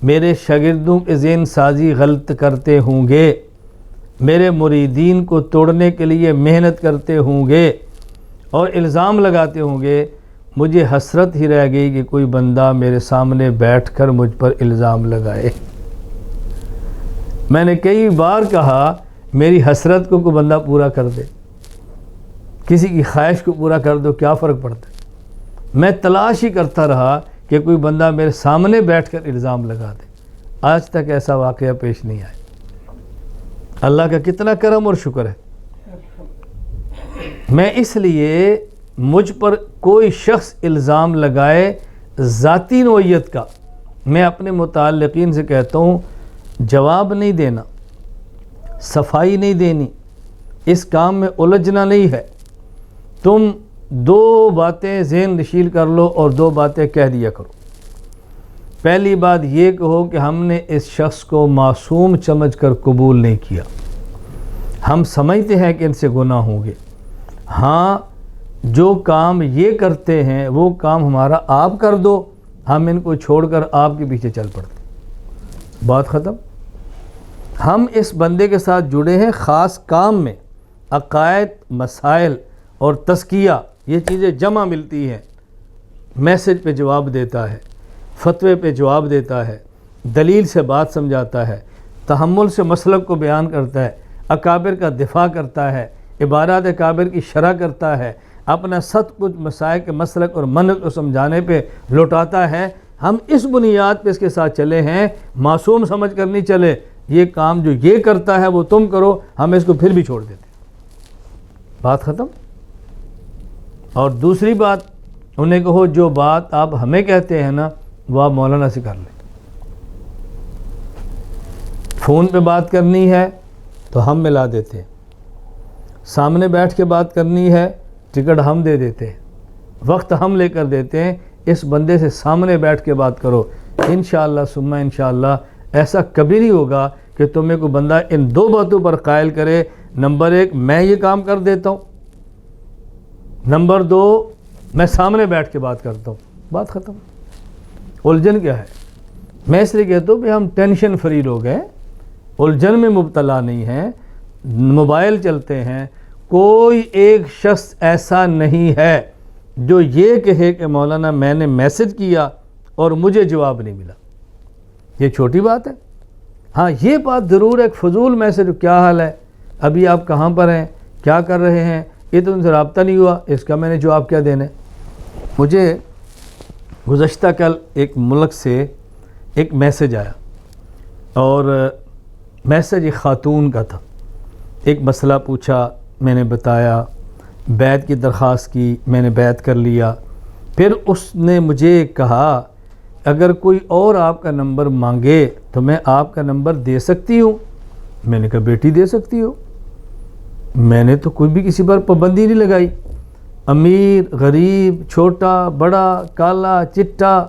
[SPEAKER 1] میرے شاگردوں کے ذہن سازی غلط کرتے ہوں گے، میرے مریدین کو توڑنے کے لیے محنت کرتے ہوں گے اور الزام لگاتے ہوں گے۔ مجھے حسرت ہی رہ گئی کہ کوئی بندہ میرے سامنے بیٹھ کر مجھ پر الزام لگائے۔ میں نے کئی بار کہا میری حسرت کو کوئی بندہ پورا کر دے، کسی کی خواہش کو پورا کر دو، کیا فرق پڑتا ہے؟ میں تلاش ہی کرتا رہا کہ کوئی بندہ میرے سامنے بیٹھ کر الزام لگا دے، آج تک ایسا واقعہ پیش نہیں آیا۔ اللہ کا کتنا کرم اور شکر ہے۔ میں اس لیے مجھ پر کوئی شخص الزام لگائے ذاتی نوعیت کا، میں اپنے متعلقین سے کہتا ہوں جواب نہیں دینا، صفائی نہیں دینی، اس کام میں الجھنا نہیں ہے۔ تم دو باتیں ذہن نشیل کر لو اور دو باتیں کہہ دیا کرو۔ پہلی بات یہ کہو کہ ہم نے اس شخص کو معصوم سمجھ کر قبول نہیں کیا، ہم سمجھتے ہیں کہ ان سے گناہ ہوں گے، ہاں جو کام یہ کرتے ہیں وہ کام ہمارا آپ کر دو، ہم ان کو چھوڑ کر آپ کے پیچھے چل پڑتے، بات ختم۔ ہم اس بندے کے ساتھ جڑے ہیں خاص کام میں، عقائد، مسائل اور تزکیہ، یہ چیزیں جمع ملتی ہیں۔ میسج پہ جواب دیتا ہے، فتوے پہ جواب دیتا ہے، دلیل سے بات سمجھاتا ہے، تحمل سے مسلک کو بیان کرتا ہے، اکابر کا دفاع کرتا ہے، عبارات اکابر کی شرح کرتا ہے، اپنا سب کچھ مسائل کے مسلک اور منہج کو سمجھانے پہ لوٹاتا ہے۔ ہم اس بنیاد پہ اس کے ساتھ چلے ہیں، معصوم سمجھ کر نہیں چلے، یہ کام جو یہ کرتا ہے وہ تم کرو، ہم اس کو پھر بھی چھوڑ دیتے، بات ختم۔ اور دوسری بات انہیں کہو جو بات آپ ہمیں کہتے ہیں نا وہ آپ مولانا سے کر لیں۔ فون پہ بات کرنی ہے تو ہم ملا دیتے ہیں، سامنے بیٹھ کے بات کرنی ہے ٹکٹ ہم دے دیتے ہیں، وقت ہم لے کر دیتے ہیں، اس بندے سے سامنے بیٹھ کے بات کرو۔ انشاءاللہ ثم انشاءاللہ ایسا کبھی نہیں ہوگا کہ تمہیں کوئی بندہ ان دو باتوں پر قائل کرے، نمبر ایک میں یہ کام کر دیتا ہوں، نمبر دو میں سامنے بیٹھ کے بات کرتا ہوں، بات ختم۔ الجھن کیا ہے؟ میں اس لیے کہتا ہوں کہ ہم ٹینشن فری لوگ ہیں، الجھن میں مبتلا نہیں ہیں، موبائل چلتے ہیں، کوئی ایک شخص ایسا نہیں ہے جو یہ کہے کہ مولانا میں نے میسج کیا اور مجھے جواب نہیں ملا، یہ چھوٹی بات ہے۔ ہاں یہ بات ضرور ایک فضول میسج، کیا حال ہے، ابھی آپ کہاں پر ہیں، کیا کر رہے ہیں، یہ تو ان سے رابطہ نہیں ہوا، اس کا میں نے جواب کیا دینے۔ مجھے گزشتہ کل ایک ملک سے ایک میسج آیا اور میسج ایک خاتون کا تھا، ایک مسئلہ پوچھا، میں نے بتایا، بیعت کی درخواست کی، میں نے بیعت کر لیا۔ پھر اس نے مجھے کہا اگر کوئی اور آپ کا نمبر مانگے تو میں آپ کا نمبر دے سکتی ہوں۔ میں نے کہا بیٹی دے سکتی ہو، میں نے تو کوئی بھی کسی پر پابندی نہیں لگائی، امیر غریب چھوٹا بڑا کالا چٹا،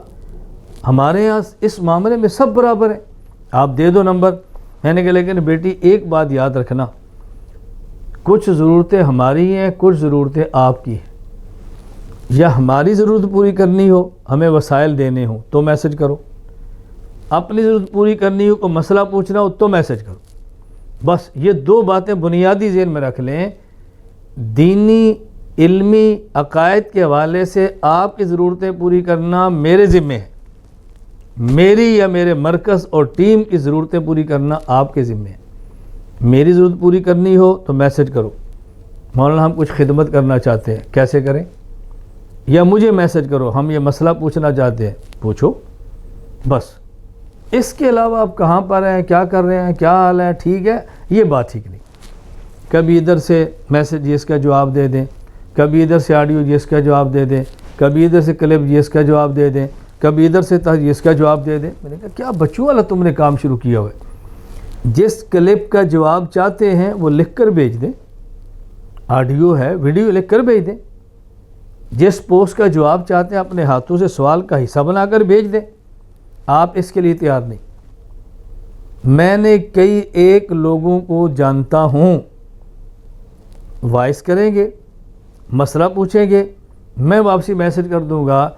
[SPEAKER 1] ہمارے یہاں اس معاملے میں سب برابر ہیں، آپ دے دو نمبر۔ میں نے کہا لیکن بیٹی ایک بات یاد رکھنا، کچھ ضرورتیں ہماری ہیں، کچھ ضرورتیں آپ کی ہیں، یا ہماری ضرورت پوری کرنی ہو، ہمیں وسائل دینے ہوں تو میسج کرو، اپنی ضرورت پوری کرنی ہو، کوئی مسئلہ پوچھنا ہو تو میسج کرو، بس یہ دو باتیں بنیادی ذہن میں رکھ لیں۔ دینی علمی عقائد کے حوالے سے آپ کی ضرورتیں پوری کرنا میرے ذمہ ہے، میری یا میرے مرکز اور ٹیم کی ضرورتیں پوری کرنا آپ کے ذمہ ہے۔ میری ضرورت پوری کرنی ہو تو میسج کرو، مولانا ہم کچھ خدمت کرنا چاہتے ہیں، کیسے کریں، یا مجھے میسج کرو، ہم یہ مسئلہ پوچھنا چاہتے ہیں، پوچھو، بس۔ اس کے علاوہ آپ کہاں پر ہیں، کیا کر رہے ہیں، کیا حال ہے، ٹھیک ہے، یہ بات ٹھیک نہیں۔ کبھی ادھر سے میسج جس کا جواب دے دیں، کبھی ادھر سے آڈیو جس کا جواب دے دیں، کبھی ادھر سے کلپ جس کا جواب دے دیں، کبھی ادھر سے جس کا جواب دے دیں۔ میں نے کہا کیا بچوں والا تم نے کام شروع کیا ہوا ہے، جس کلپ کا جواب چاہتے ہیں وہ لکھ کر بھیج دیں، آڈیو ہے، ویڈیو لکھ کر بھیج دیں، جس پوسٹ کا جواب چاہتے ہیں اپنے ہاتھوں سے سوال کا حصہ بنا کر بھیج دیں۔ آپ اس کے لیے تیار نہیں۔ میں نے کئی ایک لوگوں کو جانتا ہوں، وائس کریں گے، مسئلہ پوچھیں گے، میں واپسی میسج کر دوں گا،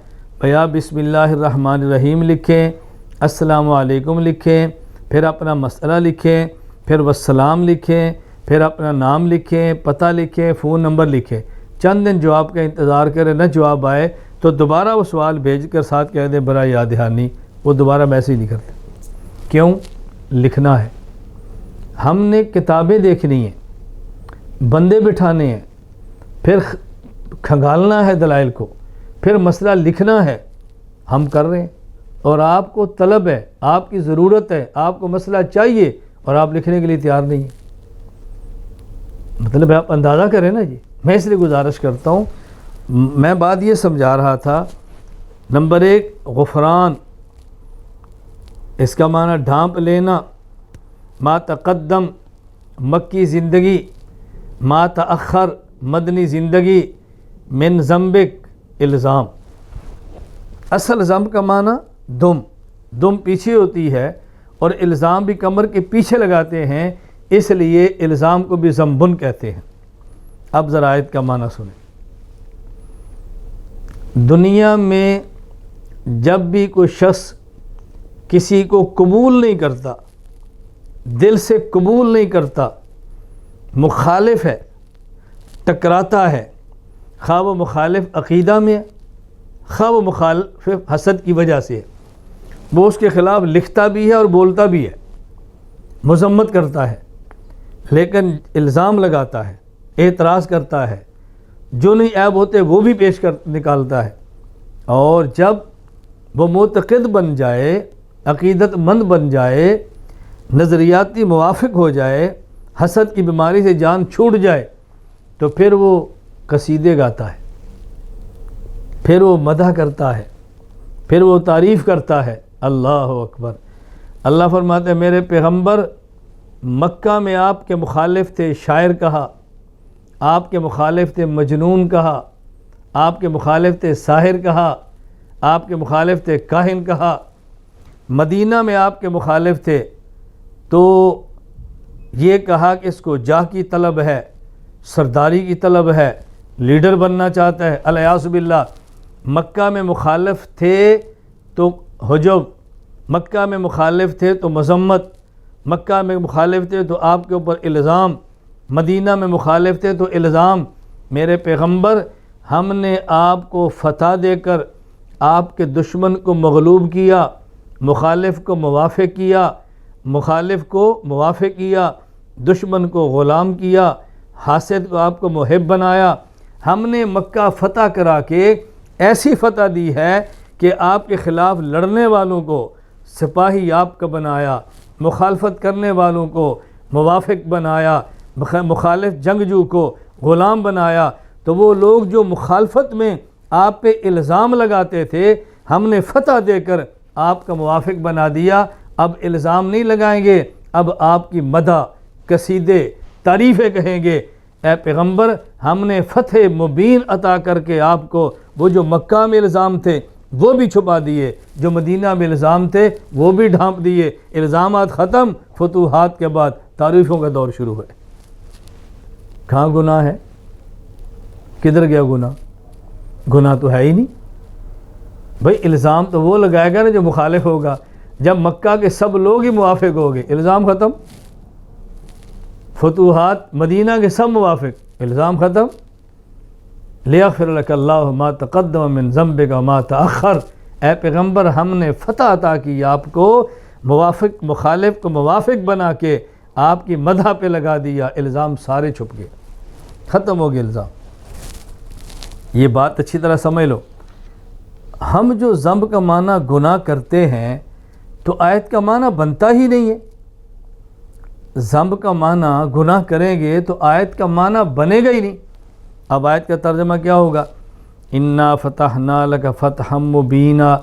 [SPEAKER 1] بھیا بسم اللہ الرحمن الرحیم لکھیں، السلام علیکم لکھیں، پھر اپنا مسئلہ لکھیں، پھر والسلام لکھیں، پھر اپنا نام لکھیں، پتہ لکھیں، فون نمبر لکھیں، چند دن جواب کا انتظار کریں، نہ جواب آئے تو دوبارہ وہ سوال بھیج کر ساتھ کہہ دیں برائے یاد دہانی، وہ دوبارہ میسج نہیں کرتے۔ کیوں؟ لکھنا ہے۔ ہم نے کتابیں دیکھنی ہیں، بندے بٹھانے ہیں، پھر کھنگالنا ہے دلائل کو، پھر مسئلہ لکھنا ہے، ہم کر رہے ہیں، اور آپ کو طلب ہے، آپ کی ضرورت ہے، آپ کو مسئلہ چاہیے اور آپ لکھنے کے لیے تیار نہیں ہیں۔ مطلب آپ اندازہ کریں نا جی۔ میں اس لیے گزارش کرتا ہوں، میں بات یہ سمجھا رہا تھا، نمبر 1 غفران، اس کا معنی ڈھانپ لینا، ما تقدم مکی زندگی، ما تأخر مدنی زندگی، من ذنبک الزام۔ اصل ذنب کا معنی دم پیچھے ہوتی ہے، اور الزام بھی کمر کے پیچھے لگاتے ہیں، اس لیے الزام کو بھی ذنبن کہتے ہیں۔ اب ذرا آیت کا معنی سنیں۔ دنیا میں جب بھی کوئی شخص کسی کو قبول نہیں کرتا، دل سے قبول نہیں کرتا، مخالف ہے، ٹکراتا ہے، خواہ وہ مخالف عقیدہ میں ہے، خواہ وہ مخالف حسد کی وجہ سے ہے، وہ اس کے خلاف لکھتا بھی ہے اور بولتا بھی ہے، مذمت کرتا ہے، لیکن الزام لگاتا ہے، اعتراض کرتا ہے، جو نہیں عیب ہوتے وہ بھی پیش کر نکالتا ہے، اور جب وہ معتقد بن جائے، عقیدت مند بن جائے، نظریاتی موافق ہو جائے، حسد کی بیماری سے جان چھوٹ جائے، تو پھر وہ قصیدے گاتا ہے، پھر وہ مدح کرتا ہے، پھر وہ تعریف کرتا ہے۔ اللہ اکبر۔ اللہ فرماتے ہیں میرے پیغمبر مکہ میں آپ کے مخالف تھے، شاعر کہا، آپ کے مخالف تھے مجنون کہا، آپ کے مخالف تھے ساحر کہا، آپ کے مخالف تھے کاہن کہا۔ مدینہ میں آپ کے مخالف تھے تو یہ کہا کہ اس کو جاہ کی طلب ہے، سرداری کی طلب ہے، لیڈر بننا چاہتا ہے، الیاذ باللہ۔ مکہ میں مخالف تھے تو حجب، مکہ میں مخالف تھے تو مذمت، مکہ میں مخالف تھے تو آپ کے اوپر الزام، مدینہ میں مخالف تھے تو الزام۔ میرے پیغمبر ہم نے آپ کو فتح دے کر آپ کے دشمن کو مغلوب کیا، مخالف کو موافق کیا، مخالف کو موافق کیا، دشمن کو غلام کیا، حاسد کو آپ کو محب بنایا۔ ہم نے مکہ فتح کرا کے ایسی فتح دی ہے کہ آپ کے خلاف لڑنے والوں کو سپاہی آپ کا بنایا، مخالفت کرنے والوں کو موافق بنایا، مخالف جنگجو کو غلام بنایا۔ تو وہ لوگ جو مخالفت میں آپ پہ الزام لگاتے تھے، ہم نے فتح دے کر آپ کا موافق بنا دیا۔ اب الزام نہیں لگائیں گے، اب آپ کی مدح، قصیدے، تعریفیں کہیں گے۔ اے پیغمبر ہم نے فتح مبین عطا کر کے آپ کو وہ جو مکہ میں الزام تھے وہ بھی چھپا دیے، جو مدینہ میں الزام تھے وہ بھی ڈھانپ دیے۔ الزامات ختم، فتوحات کے بعد تعریفوں کا دور شروع ہے۔ کہاں گناہ ہے؟ کدھر گیا گناہ؟ گناہ تو ہے ہی نہیں بھئی۔ الزام تو وہ لگائے گا نا جو مخالف ہوگا۔ جب مکہ کے سب لوگ ہی موافق ہو گئے، الزام ختم۔ فتوحات مدینہ کے سب موافق، الزام ختم۔ لیغفر لک اللہ ما تقدم من ذنبک وما تأخر۔ اے پیغمبر ہم نے فتح عطا کی آپ کو، موافق مخالف کو موافق بنا کے آپ کی مدح پہ لگا دیا، الزام سارے چھپ گئے، ختم ہو گئے الزام۔ یہ بات اچھی طرح سمجھ لو۔ ہم جو ذنب کا معنی گناہ کرتے ہیں تو آیت کا معنی بنتا ہی نہیں ہے۔ ذنب کا معنی گناہ کریں گے تو آیت کا معنی بنے گا ہی نہیں۔ اب آیت کا ترجمہ کیا ہوگا؟ انا فتحنا لک فتحا مبینا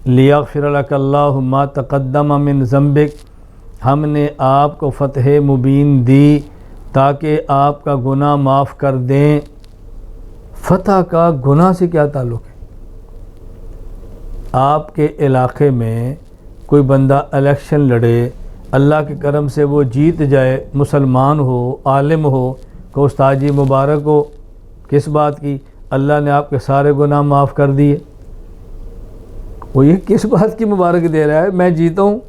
[SPEAKER 1] لیغفر لک اللہ ما تقدم من ذنبک۔ ہم نے آپ کو فتح مبین دی تاکہ آپ کا گناہ معاف کر دیں۔ فتح کا گناہ سے کیا تعلق ہے؟ آپ کے علاقے میں کوئی بندہ الیکشن لڑے، اللہ کے کرم سے وہ جیت جائے، مسلمان ہو، عالم ہو، کہ استاد جی مبارک ہو، کس بات کی؟ اللہ نے آپ کے سارے گناہ معاف کر دیے۔ وہ یہ کس بات کی مبارک دے رہا ہے؟ میں جیتا ہوں۔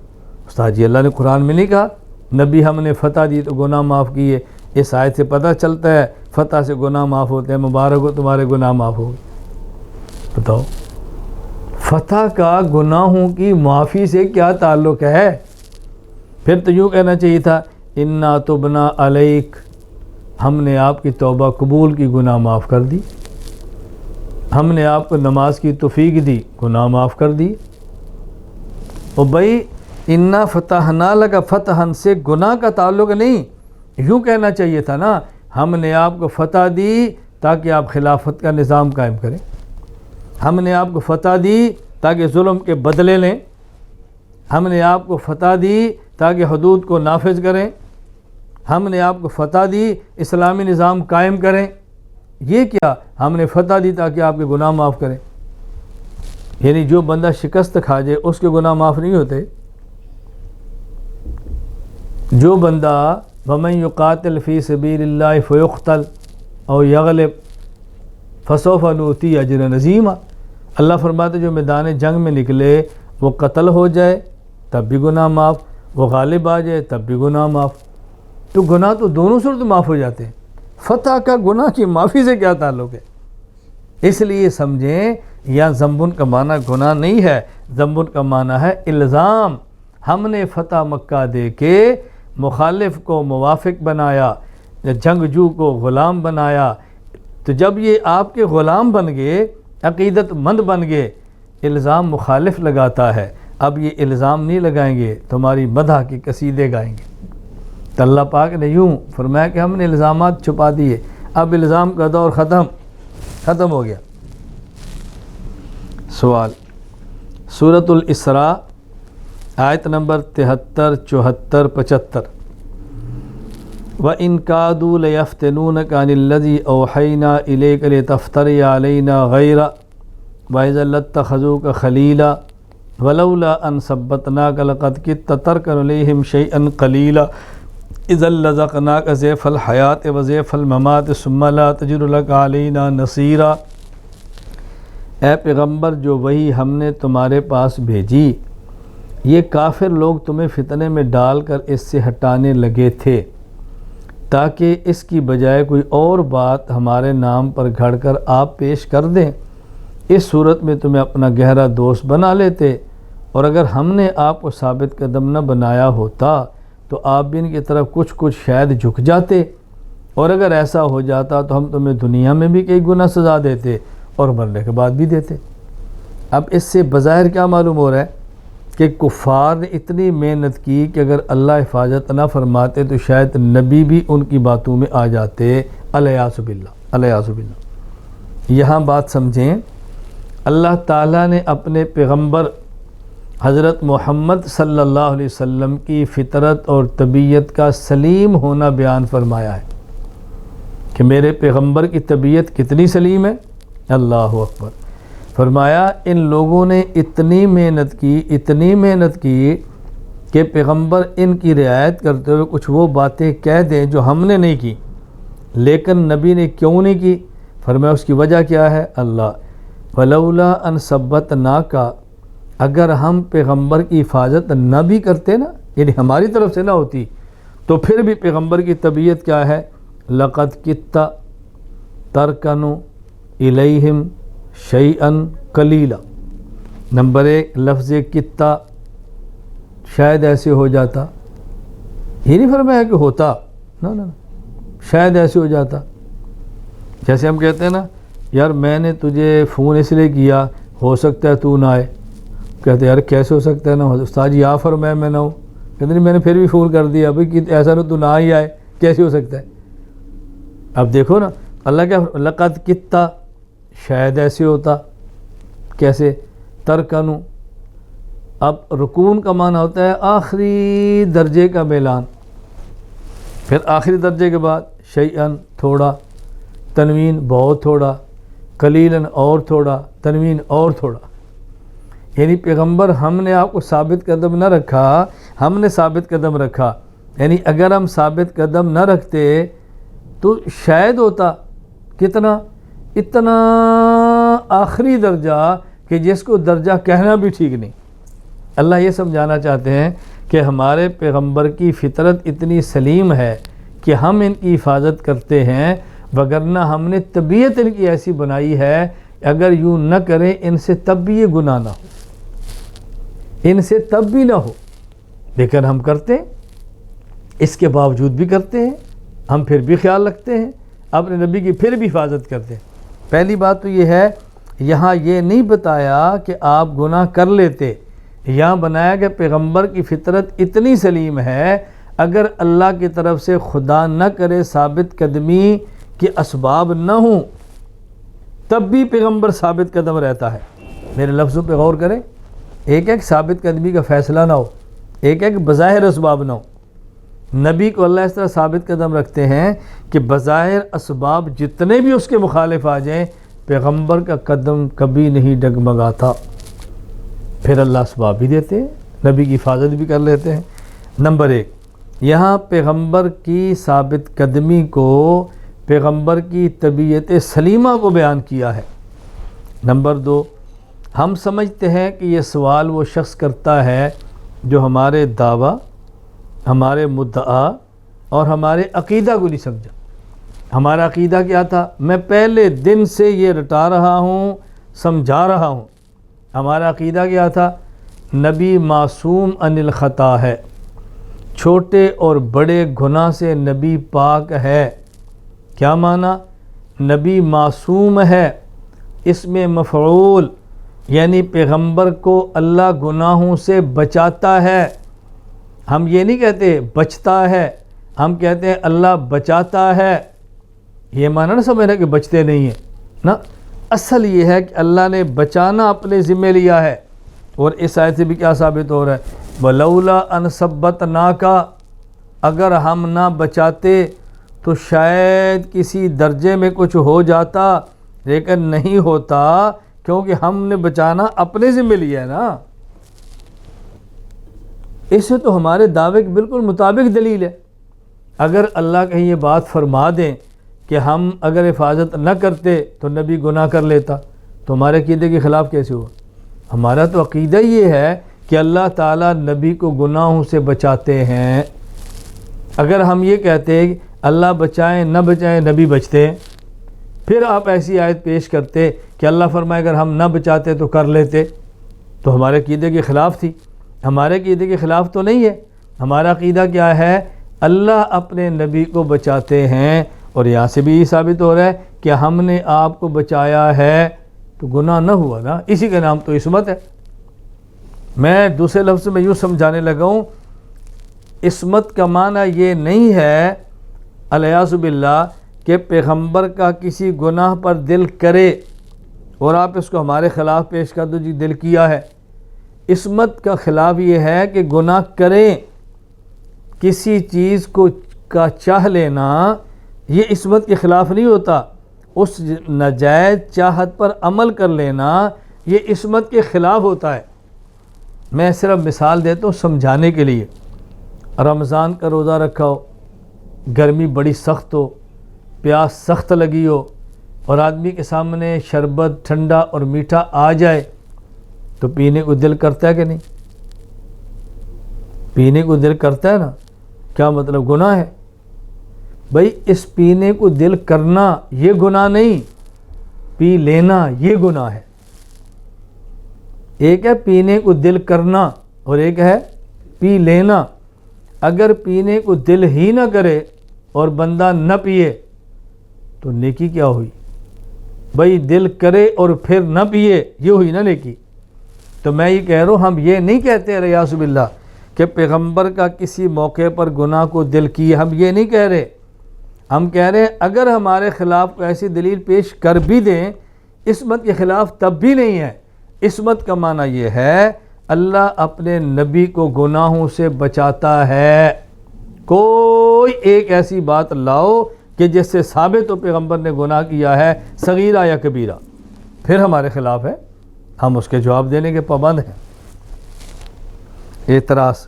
[SPEAKER 1] استاد جی اللہ نے قرآن میں نہیں کہا نبی ہم نے فتح دی تو گناہ معاف کیے؟ اس آیت سے پتہ چلتا ہے فتح سے گناہ معاف ہوتے ہیں، مبارک ہو تمہارے گناہ معاف ہو گئے۔ بتاؤ فتح کا گناہوں کی معافی سے کیا تعلق ہے؟ پھر تو یوں کہنا چاہیے تھا انا تبنا علیک، ہم نے آپ کی توبہ قبول کی، گناہ معاف کر دی۔ ہم نے آپ کو نماز کی توفیق دی، گناہ معاف کر دی۔ اور بھائی انا فتحنا لک فتحن سے گناہ کا تعلق نہیں، یوں کہنا چاہیے تھا نا ہم نے آپ کو فتح دی تاکہ آپ خلافت کا نظام قائم کریں، ہم نے آپ کو فتح دی تاکہ ظلم کے بدلے لیں، ہم نے آپ کو فتح دی تاکہ حدود کو نافذ کریں، ہم نے آپ کو فتح دی اسلامی نظام قائم کریں۔ یہ کیا؟ ہم نے فتح دی تاکہ آپ کے گناہ معاف کریں۔ یعنی جو بندہ شکست کھا جائے اس کے گناہ معاف نہیں ہوتے؟ جو بندہ وَمَن يُقَاتِلْ فِي سَبِيلِ اللَّهِ فَيُقْتَلْ أَوْ يَغْلِبْ فَسَوْفَ نُؤْتِيهِ أَجْرًا عَظِيمًا، اللہ فرماتے جو میدان جنگ میں نکلے وہ قتل ہو جائے تب بھی گناہ معاف، وہ غالب آ جائے تب بھی گناہ معاف۔ تو گناہ تو دونوں صورت معاف ہو جاتے ہیں، فتح کا گناہ کی معافی سے کیا تعلق ہے؟ اس لیے سمجھیں یا ذنبن کا معنی گناہ نہیں ہے، ذنبن کا معنی ہے الزام۔ ہم نے فتح مکہ دے کے مخالف کو موافق بنایا، جنگجو کو غلام بنایا، تو جب یہ آپ کے غلام بن گئے، عقیدت مند بن گئے، الزام مخالف لگاتا ہے، اب یہ الزام نہیں لگائیں گے، تمہاری مدح کے قصیدے گائیں گے۔ تو اللہ پاک نے یوں فرمایا کہ ہم نے الزامات چھپا دیے، اب الزام کا دور ختم ہو گیا۔ سوال سورۃ الاسراء آیت نمبر 73، 74، 75۔ وَإِن كَادُوا لَيَفْتِنُونَكَ عَنِ الَّذِي أَوْحَيْنَا إِلَيْكَ لِتَفْتَرِيَ عَلَيْنَا غَيْرَهُ وَإِذًا لَاتَّخَذُوكَ خَلِيلًا وَلَوْلَا أَن ثَبَّتْنَاكَ لَقَدْ كِدتَّ تَرْكَنُ إِلَيْهِمْ شَيْئًا قَلِيلًا إِذًا لَّذَقْنَاكَ ضِعْفَ الْحَيَاةِ وَضِعْفَ الْمَمَاتِ ثُمَّ لَا تَجِدُ لَكَ عَلَيْنَا نَصِيرًا۔ اے پیغمبر جو وہی ہم نے تمہارے پاس بھیجی، یہ کافر لوگ تمہیں فتنے میں ڈال کر اس سے ہٹانے لگے تھے تاکہ اس کی بجائے کوئی اور بات ہمارے نام پر گھڑ کر آپ پیش کر دیں، اس صورت میں تمہیں اپنا گہرا دوست بنا لیتے، اور اگر ہم نے آپ کو ثابت قدم نہ بنایا ہوتا تو آپ بھی ان کی طرف کچھ شاید جھک جاتے، اور اگر ایسا ہو جاتا تو ہم تمہیں دنیا میں بھی کئی گنا سزا دیتے اور مرنے کے بعد بھی دیتے۔ اب اس سے بظاہر کیا معلوم ہو رہا ہے کہ کفار نے اتنی محنت کی کہ اگر اللہ حفاظت نہ فرماتے تو شاید نبی بھی ان کی باتوں میں آ جاتے، الیاذ باللہ۔ یہاں بات سمجھیں، اللہ تعالیٰ نے اپنے پیغمبر حضرت محمد صلی اللہ علیہ وسلم کی فطرت اور طبیعت کا سلیم ہونا بیان فرمایا ہے کہ میرے پیغمبر کی طبیعت کتنی سلیم ہے۔ اللہ اکبر۔ فرمایا ان لوگوں نے اتنی محنت کی کہ پیغمبر ان کی رعایت کرتے ہوئے کچھ وہ باتیں کہہ دیں جو ہم نے نہیں کی، لیکن نبی نے کیوں نہیں کی؟ فرمایا اس کی وجہ کیا ہے؟ اللہ ولولا ان ثبتناک، اگر ہم پیغمبر کی حفاظت نہ بھی کرتے نا، یعنی ہماری طرف سے نہ ہوتی، تو پھر بھی پیغمبر کی طبیعت کیا ہے؟ لقد کدت ترکن الیہم شیئن قلیلا۔ نمبر 1 لفظ کتا، شاید ایسے ہو جاتا، یہ نہیں فرمایا کہ ہوتا، نہ شاید ایسے ہو جاتا۔ جیسے ہم کہتے ہیں نا یار میں نے تجھے فون اس لیے کیا، ہو سکتا ہے تو نہ آئے، کہتے ہیں یار کیسے ہو سکتا ہے نہ ہو، استاد جی آپ فرمائے میں نہ ہوں، کہتے نہیں میں نے پھر بھی فون کر دیا بھائی ایسا نہ تو نہ ہی آئے، کیسے ہو سکتا ہے؟ اب دیکھو نا اللہ کیا لقد کتا، شاید ایسے ہوتا، کیسے؟ ترکنو، اب رکون کا معنی ہوتا ہے آخری درجے کا میلان، پھر آخری درجے کے بعد شیئن تھوڑا، تنوین بہت تھوڑا، قلیلاً اور تھوڑا، تنوین اور تھوڑا. یعنی پیغمبر ہم نے آپ کو ثابت قدم نہ رکھا، ہم نے ثابت قدم رکھا. یعنی اگر ہم ثابت قدم نہ رکھتے تو شاید ہوتا کتنا، اتنا آخری درجہ کہ جس کو درجہ کہنا بھی ٹھیک نہیں. اللہ یہ سمجھانا چاہتے ہیں کہ ہمارے پیغمبر کی فطرت اتنی سلیم ہے کہ ہم ان کی حفاظت کرتے ہیں، وگرنہ ہم نے طبیعت ان کی ایسی بنائی ہے اگر یوں نہ کریں ان سے تب بھی یہ گناہ نہ ہو، ان سے تب بھی نہ ہو، لیکن ہم کرتے ہیں، اس کے باوجود بھی کرتے ہیں. ہم پھر بھی خیال رکھتے ہیں، اپنے نبی کی پھر بھی حفاظت کرتے ہیں. پہلی بات تو یہ ہے، یہاں یہ نہیں بتایا کہ آپ گناہ کر لیتے، یہاں بنایا کہ پیغمبر کی فطرت اتنی سلیم ہے اگر اللہ کی طرف سے خدا نہ کرے ثابت قدمی کے اسباب نہ ہوں تب بھی پیغمبر ثابت قدم رہتا ہے. میرے لفظوں پہ غور کریں، ایک ایک ثابت قدمی کا فیصلہ نہ ہو، ایک ایک بظاہر اسباب نہ ہو. نبی کو اللہ اس طرح ثابت قدم رکھتے ہیں کہ بظاہر اسباب جتنے بھی اس کے مخالف آ جائیں پیغمبر کا قدم کبھی نہیں ڈگمگاتا. پھر اللہ اسباب بھی دیتے ہیں، نبی کی حفاظت بھی کر لیتے ہیں. نمبر ایک، یہاں پیغمبر کی ثابت قدمی کو، پیغمبر کی طبیعت سلیمہ کو بیان کیا ہے. نمبر دو، ہم سمجھتے ہیں کہ یہ سوال وہ شخص کرتا ہے جو ہمارے دعویٰ، ہمارے مدعا اور ہمارے عقیدہ کو نہیں سمجھا. ہمارا عقیدہ کیا تھا؟ میں پہلے دن سے یہ رٹا رہا ہوں، سمجھا رہا ہوں. ہمارا عقیدہ کیا تھا؟ نبی معصوم عن الخطا ہے، چھوٹے اور بڑے گناہ سے نبی پاک ہے. کیا معنی؟ نبی معصوم ہے، اس میں مفعول، یعنی پیغمبر کو اللہ گناہوں سے بچاتا ہے. ہم یہ نہیں کہتے بچتا ہے، ہم کہتے ہیں اللہ بچاتا ہے. یہ معنی نہ سمجھ رہے کہ بچتے نہیں ہیں، نا، اصل یہ ہے کہ اللہ نے بچانا اپنے ذمہ لیا ہے. اور اس آیت سے بھی کیا ثابت ہو رہا ہے؟ وَلَوْلَا أَنْ ثَبَّتْنَاكَ، اگر ہم نہ بچاتے تو شاید کسی درجے میں کچھ ہو جاتا، لیکن نہیں ہوتا کیونکہ ہم نے بچانا اپنے ذمہ لیا ہے نا. اس سے تو ہمارے دعوے کے بالکل مطابق دلیل ہے. اگر اللہ کہیں یہ بات فرما دیں کہ ہم اگر حفاظت نہ کرتے تو نبی گناہ کر لیتا تو ہمارے عقیدے کے خلاف کیسے ہوا؟ ہمارا تو عقیدہ یہ ہے کہ اللہ تعالیٰ نبی کو گناہوں سے بچاتے ہیں. اگر ہم یہ کہتے کہ اللہ بچائیں نہ بچائیں نبی بچتے ہیں، پھر آپ ایسی آیت پیش کرتے کہ اللہ فرمائے اگر ہم نہ بچاتے تو کر لیتے، تو ہمارے عقیدے کے خلاف تھی. ہمارے عقیدے کے خلاف تو نہیں ہے. ہمارا عقیدہ کیا ہے؟ اللہ اپنے نبی کو بچاتے ہیں. اور یہاں سے بھی یہ ثابت ہو رہا ہے کہ ہم نے آپ کو بچایا ہے تو گناہ نہ ہوا نا، اسی کا نام تو عصمت ہے. میں دوسرے لفظ میں یوں سمجھانے لگا ہوں، عصمت کا معنی یہ نہیں ہے الیاذ باللہ کہ پیغمبر کا کسی گناہ پر دل کرے اور آپ اس کو ہمارے خلاف پیش کر دو، جی دل کیا ہے. عصمت کا خلاف یہ ہے کہ گناہ کریں، کسی چیز کو کا چاہ لینا یہ عصمت کے خلاف نہیں ہوتا. اس ناجائز چاہت پر عمل کر لینا یہ عصمت کے خلاف ہوتا ہے. میں صرف مثال دیتا ہوں سمجھانے کے لیے. رمضان کا روزہ رکھا ہو، گرمی بڑی سخت ہو، پیاس سخت لگی ہو اور آدمی کے سامنے شربت ٹھنڈا اور میٹھا آ جائے تو پینے کو دل کرتا ہے کہ نہیں؟ پینے کو دل کرتا ہے نا. کیا مطلب؟ گناہ ہے بھائی. اس پینے کو دل کرنا یہ گناہ نہیں، پی لینا یہ گناہ ہے. ایک ہے پینے کو دل کرنا اور ایک ہے پی لینا. اگر پینے کو دل ہی نہ کرے اور بندہ نہ پیے تو نیکی کیا ہوئی؟ بھائی دل کرے اور پھر نہ پیے یہ ہوئی نا نیکی. تو میں یہ کہہ رہا ہوں، ہم یہ نہیں کہتے الیاذ باللہ کہ پیغمبر کا کسی موقع پر گناہ کو دل کیے، ہم یہ نہیں کہہ رہے. ہم کہہ رہے ہیں اگر ہمارے خلاف کوئی ایسی دلیل پیش کر بھی دیں عصمت کے خلاف تب بھی نہیں ہے. عصمت کا معنی یہ ہے اللہ اپنے نبی کو گناہوں سے بچاتا ہے. کوئی ایک ایسی بات لاؤ کہ جس سے ثابت ہو پیغمبر نے گناہ کیا ہے صغیرہ یا کبیرہ، پھر ہمارے خلاف ہے، ہم اس کے جواب دینے کے پابند ہیں۔ اعتراض،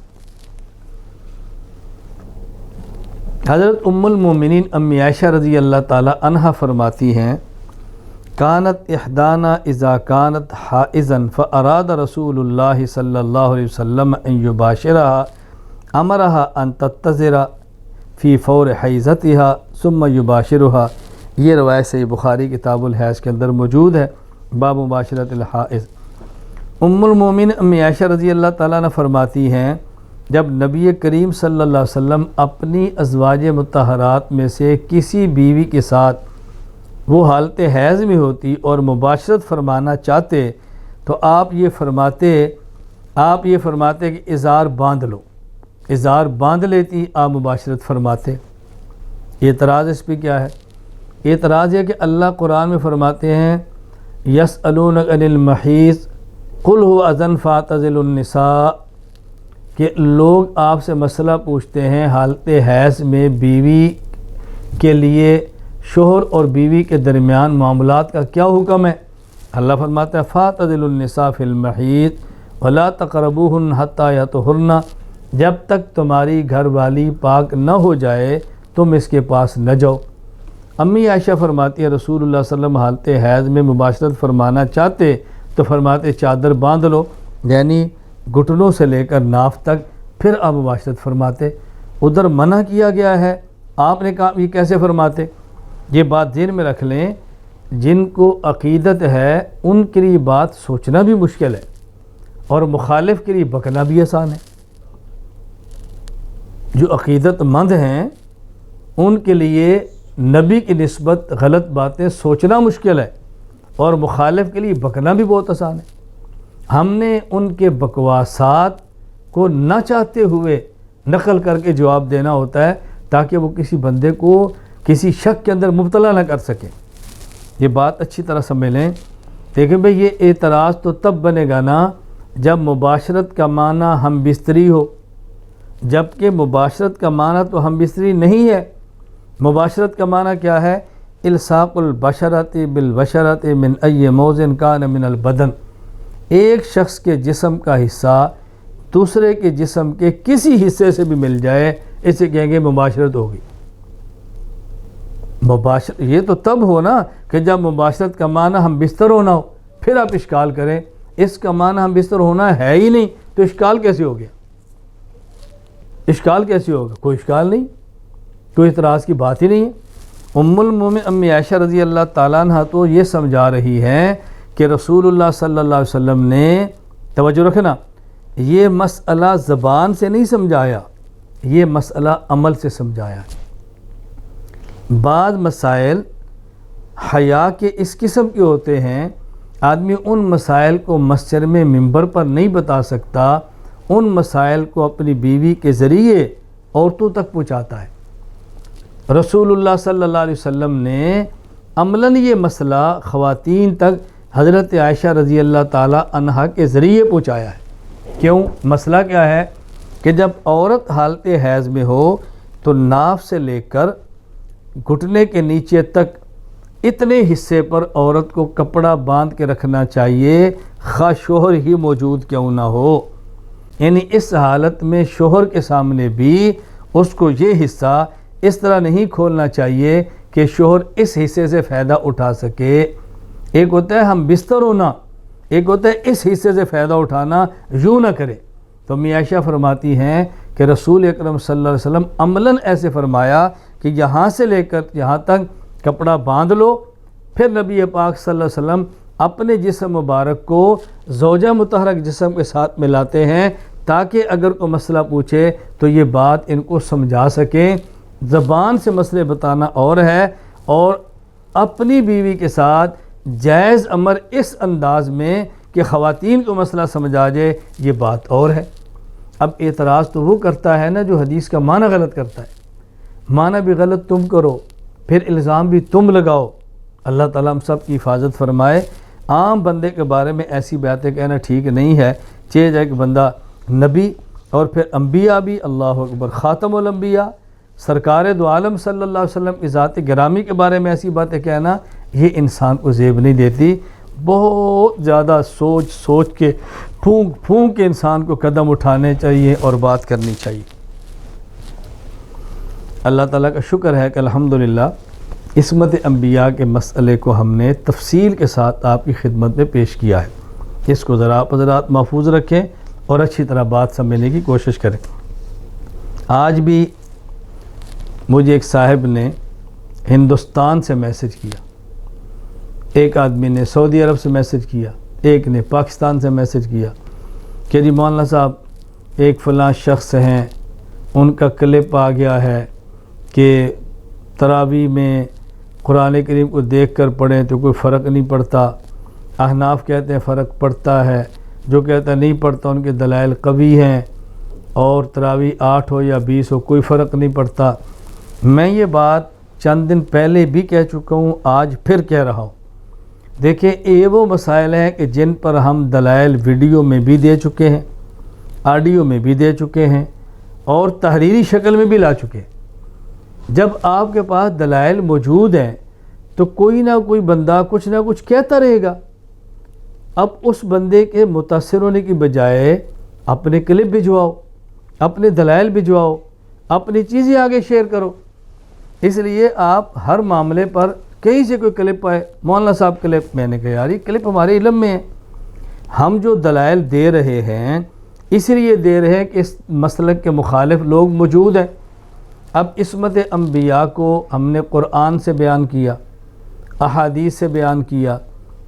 [SPEAKER 1] حضرت ام المومنین امی عائشہ رضی اللہ تعالی عنہا فرماتی ہیں کانت احدانا اذا کانت حائزا فاراد رسول اللہ صلی اللہ علیہ وسلم ان یباشرها امرها ان تتزر فی فور حیزتها ثم یباشرها۔ یہ روایت صحیح بخاری کتاب الحیض کے اندر موجود ہے، باب مباشرت الحائض۔ ام المومنین امی عائشہ رضی اللہ تعالیٰ عنہ فرماتی ہیں جب نبی کریم صلی اللہ علیہ وسلم اپنی ازواج مطہرات میں سے کسی بیوی کے ساتھ وہ حالت حیض میں ہوتی اور مباشرت فرمانا چاہتے تو آپ یہ فرماتے کہ ازار باندھ لو، ازار باندھ لیتی، آپ مباشرت فرماتے۔ اعتراض اس پہ کیا ہے؟ اعتراض یہ کہ اللہ قرآن میں فرماتے ہیں یسألونک عن المحیض قل هو اذن فاعتزلوا النساء، کہ لوگ آپ سے مسئلہ پوچھتے ہیں حالت حیض میں بیوی کے لیے شوہر اور بیوی کے درمیان معاملات کا کیا حکم ہے؟ اللہ فرماتا ہے فاعتزلوا النساء فی المحیض ولا تقربوہن حتی یطہرن، جب تک تمہاری گھر والی پاک نہ ہو جائے تم اس کے پاس نہ جاؤ۔ امی عائشہ فرماتی ہے رسول اللہ صلی اللہ علیہ وسلم حالت حیض میں مباشرت فرمانا چاہتے تو فرماتے چادر باندھ لو، یعنی گھٹنوں سے لے کر ناف تک، پھر آپ مباشرت فرماتے۔ ادھر منع کیا گیا ہے، آپ نے کہا یہ کیسے فرماتے؟ یہ بات ذہن میں رکھ لیں، جن کو عقیدت ہے ان کے لیے بات سوچنا بھی مشکل ہے اور مخالف کے لیے بکنا بھی آسان ہے۔ جو عقیدت مند ہیں ان کے لیے نبی کی نسبت غلط باتیں سوچنا مشکل ہے اور مخالف کے لیے بکنا بھی بہت آسان ہے۔ ہم نے ان کے بکواسات کو نہ چاہتے ہوئے نقل کر کے جواب دینا ہوتا ہے تاکہ وہ کسی بندے کو کسی شک کے اندر مبتلا نہ کر سکے۔ یہ بات اچھی طرح سمجھ لیں۔ دیکھیں بھئی یہ اعتراض تو تب بنے گا نا جب مباشرت کا معنی ہم بستری ہو، جبکہ مباشرت کا معنی تو ہم بستری نہیں ہے۔ مباشرت کا معنی کیا ہے؟ الصاق البشرۃ بالبشرۃ من ای موضع کان من البدن، ایک شخص کے جسم کا حصہ دوسرے کے جسم کے کسی حصے سے بھی مل جائے، اسے کہیں گے مباشرت ہوگی۔ مباشرت یہ تو تب ہو نا کہ جب مباشرت کا معنی ہم بستر ہونا ہو، پھر آپ اشکال کریں اس کا معنی ہم بستر ہونا ہے ہی نہیں تو اشکال کیسے ہو گیا؟ اشکال کیسے ہوگا؟ کوئی اشکال نہیں، کوئی اعتراض کی بات ہی نہیں ہے۔ ام المومن امی عائشہ رضی اللہ تعالیٰ عنہ تو یہ سمجھا رہی ہیں کہ رسول اللہ صلی اللہ علیہ وسلم نے، توجہ رکھنا، یہ مسئلہ زبان سے نہیں سمجھایا، یہ مسئلہ عمل سے سمجھایا۔ بعض مسائل حیا کے اس قسم کے ہوتے ہیں، آدمی ان مسائل کو مسجد میں منبر پر نہیں بتا سکتا، ان مسائل کو اپنی بیوی کے ذریعے عورتوں تک پہنچاتا ہے۔ رسول اللہ صلی اللہ علیہ وسلم نے عملاً یہ مسئلہ خواتین تک حضرت عائشہ رضی اللہ تعالی عنہا کے ذریعے پہنچایا ہے۔ کیوں؟ مسئلہ کیا ہے کہ جب عورت حالت حیض میں ہو تو ناف سے لے کر گھٹنے کے نیچے تک اتنے حصے پر عورت کو کپڑا باندھ کے رکھنا چاہیے، خواہ شوہر ہی موجود کیوں نہ ہو۔ یعنی اس حالت میں شوہر کے سامنے بھی اس کو یہ حصہ اس طرح نہیں کھولنا چاہیے کہ شوہر اس حصے سے فائدہ اٹھا سکے۔ ایک ہوتا ہے ہم بستر ہونا، ایک ہوتا ہے اس حصے سے فائدہ اٹھانا، یوں نہ کرے۔ تو امی عائشہ فرماتی ہیں کہ رسول اکرم صلی اللہ علیہ وسلم عملاً ایسے فرمایا کہ یہاں سے لے کر یہاں تک کپڑا باندھ لو، پھر نبی پاک صلی اللہ علیہ وسلم اپنے جسم مبارک کو زوجہ مطہرہ کے جسم کے ساتھ ملاتے ہیں تاکہ اگر کوئی مسئلہ پوچھے تو یہ بات ان کو سمجھا سکیں۔ زبان سے مسئلے بتانا اور ہے، اور اپنی بیوی کے ساتھ جائز امر اس انداز میں کہ خواتین کو مسئلہ سمجھا جائے، یہ بات اور ہے۔ اب اعتراض تو وہ کرتا ہے نا جو حدیث کا معنی غلط کرتا ہے، معنی بھی غلط تم کرو، پھر الزام بھی تم لگاؤ۔ اللہ تعالیٰ ہم سب کی حفاظت فرمائے۔ عام بندے کے بارے میں ایسی باتیں کہنا ٹھیک نہیں ہے۔ چاہے جائے کہ بندہ نبی اور پھر انبیاء بھی، اللہ اکبر، خاتم الانبیاء سرکار دو عالم صلی اللہ علیہ وسلم کی ذات گرامی کے بارے میں ایسی باتیں کہنا، یہ انسان کو زیب نہیں دیتی۔ بہت زیادہ سوچ سوچ کے، پھونک پھونک کے انسان کو قدم اٹھانے چاہیے اور بات کرنی چاہیے۔ اللہ تعالیٰ کا شکر ہے کہ الحمدللہ عصمت انبیاء کے مسئلے کو ہم نے تفصیل کے ساتھ آپ کی خدمت میں پیش کیا ہے۔ اس کو ذرا آپ حضرات محفوظ رکھیں اور اچھی طرح بات سمجھنے کی کوشش کریں۔ آج بھی مجھے ایک صاحب نے ہندوستان سے میسج کیا، ایک آدمی نے سعودی عرب سے میسج کیا، ایک نے پاکستان سے میسج کیا کہ جی مولانا صاحب ایک فلاں شخص ہیں، ان کا کلپ آ گیا ہے کہ تراویح میں قرآن کریم کو دیکھ کر پڑھیں تو کوئی فرق نہیں پڑتا، احناف کہتے ہیں فرق پڑتا ہے، جو کہتا ہے نہیں پڑتا ان کے دلائل قوی ہیں، اور تراویح 8 ہو یا 20 ہو کوئی فرق نہیں پڑتا۔ میں یہ بات چند دن پہلے بھی کہہ چکا ہوں، آج پھر کہہ رہا ہوں۔ دیکھیں یہ وہ مسائل ہیں کہ جن پر ہم دلائل ویڈیو میں بھی دے چکے ہیں، آڈیو میں بھی دے چکے ہیں، اور تحریری شکل میں بھی لا چکے ہیں۔ جب آپ کے پاس دلائل موجود ہیں تو کوئی نہ کوئی بندہ کچھ نہ کچھ کہتا رہے گا۔ اب اس بندے کے متاثر ہونے کی بجائے اپنے کلپ بھجواؤ، اپنے دلائل بھجواؤ، اپنی چیزیں آگے شیئر کرو۔ اس لیے آپ ہر معاملے پر کہیں سے کوئی کلپ آئے، مولانا صاحب کلپ، میں نے کہا یار یہ کلپ ہمارے علم میں ہے، ہم جو دلائل دے رہے ہیں اس لیے دے رہے ہیں کہ اس مسلک کے مخالف لوگ موجود ہیں۔ اب عصمت انبیاء کو ہم نے قرآن سے بیان کیا، احادیث سے بیان کیا،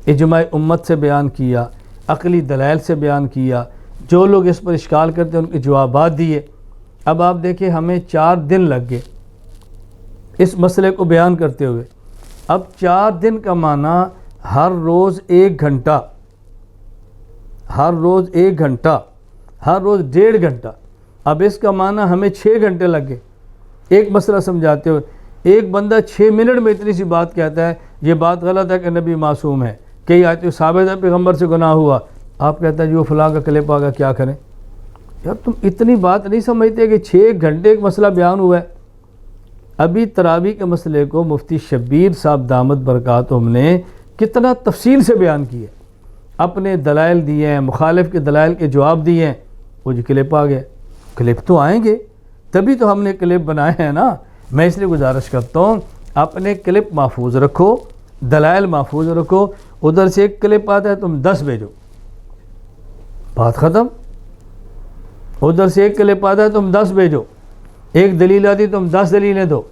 [SPEAKER 1] اجماع امت سے بیان کیا، عقلی دلائل سے بیان کیا، جو لوگ اس پر اشکال کرتے ہیں ان کے جوابات دیے۔ اب آپ دیکھیں ہمیں 4 دن لگ گئے اس مسئلے کو بیان کرتے ہوئے۔ اب 4 دن کا معنی ہر روز 1 گھنٹہ، ہر روز 1 گھنٹہ، ہر روز 1.5 گھنٹہ۔ اب اس کا معنی ہمیں 6 گھنٹے لگ گئے ایک مسئلہ سمجھاتے ہوئے۔ ایک بندہ 6 منٹ میں اتنی سی بات کہتا ہے یہ بات غلط ہے کہ نبی معصوم ہے، کئی آیتیں ثابت ہے پیغمبر سے گناہ ہوا، آپ کہتا ہے جو فلاں کا کلپ آگا کیا کریں؟ یار تم اتنی بات نہیں سمجھتے کہ 6 گھنٹے ایک مسئلہ بیان ہوا ہے۔ ابھی تراویح کے مسئلے کو مفتی شبیر صاحب دامت برکاتہم نے کتنا تفصیل سے بیان کیا، اپنے دلائل دیے ہیں، مخالف کے دلائل کے جواب دیے ہیں۔ وہ جو کلپ آ گئے، کلپ تو آئیں گے تبھی تو ہم نے کلپ بنائے ہیں نا۔ میں اس لیے گزارش کرتا ہوں اپنے کلپ محفوظ رکھو، دلائل محفوظ رکھو۔ ادھر سے ایک کلپ آتا ہے تم 10 بھیجو، بات ختم۔ ادھر سے ایک کلپ آتا ہے تم 10 بھیجو، ایک دلیل آتی تم 10 دلیلیں دو۔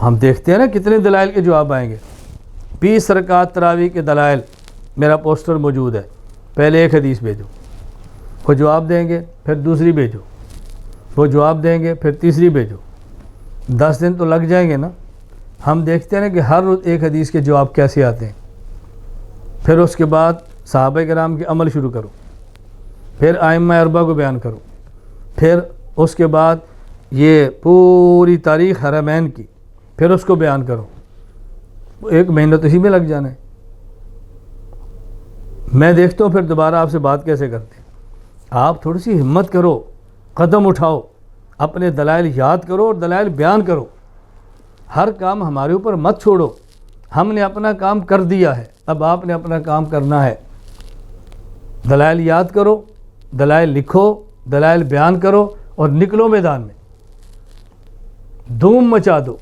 [SPEAKER 1] ہم دیکھتے ہیں نا کتنے دلائل کے جواب آئیں گے۔ 20 رکعت تراویح کے دلائل، میرا پوسٹر موجود ہے، پہلے ایک حدیث بھیجو، وہ جواب دیں گے، پھر دوسری بھیجو، وہ جواب دیں گے، پھر تیسری بھیجو۔ 10 دن تو لگ جائیں گے نا۔ ہم دیکھتے ہیں نا کہ ہر روز ایک حدیث کے جواب کیسے آتے ہیں۔ پھر اس کے بعد صحابہ کرام کے عمل شروع کرو، پھر ائمہ اربعہ کو بیان کرو، پھر اس کے بعد یہ پوری تاریخ حرمین کی، پھر اس کو بیان کرو۔ 1 مہینہ تو اسی میں لگ جانا ہے۔ میں دیکھتا ہوں پھر دوبارہ آپ سے بات کیسے کرتے ہیں۔ آپ تھوڑی سی ہمت کرو، قدم اٹھاؤ، اپنے دلائل یاد کرو اور دلائل بیان کرو۔ ہر کام ہمارے اوپر مت چھوڑو، ہم نے اپنا کام کر دیا ہے، اب آپ نے اپنا کام کرنا ہے۔ دلائل یاد کرو، دلائل لکھو، دلائل بیان کرو اور نکلو میدان میں، دھوم مچا دو،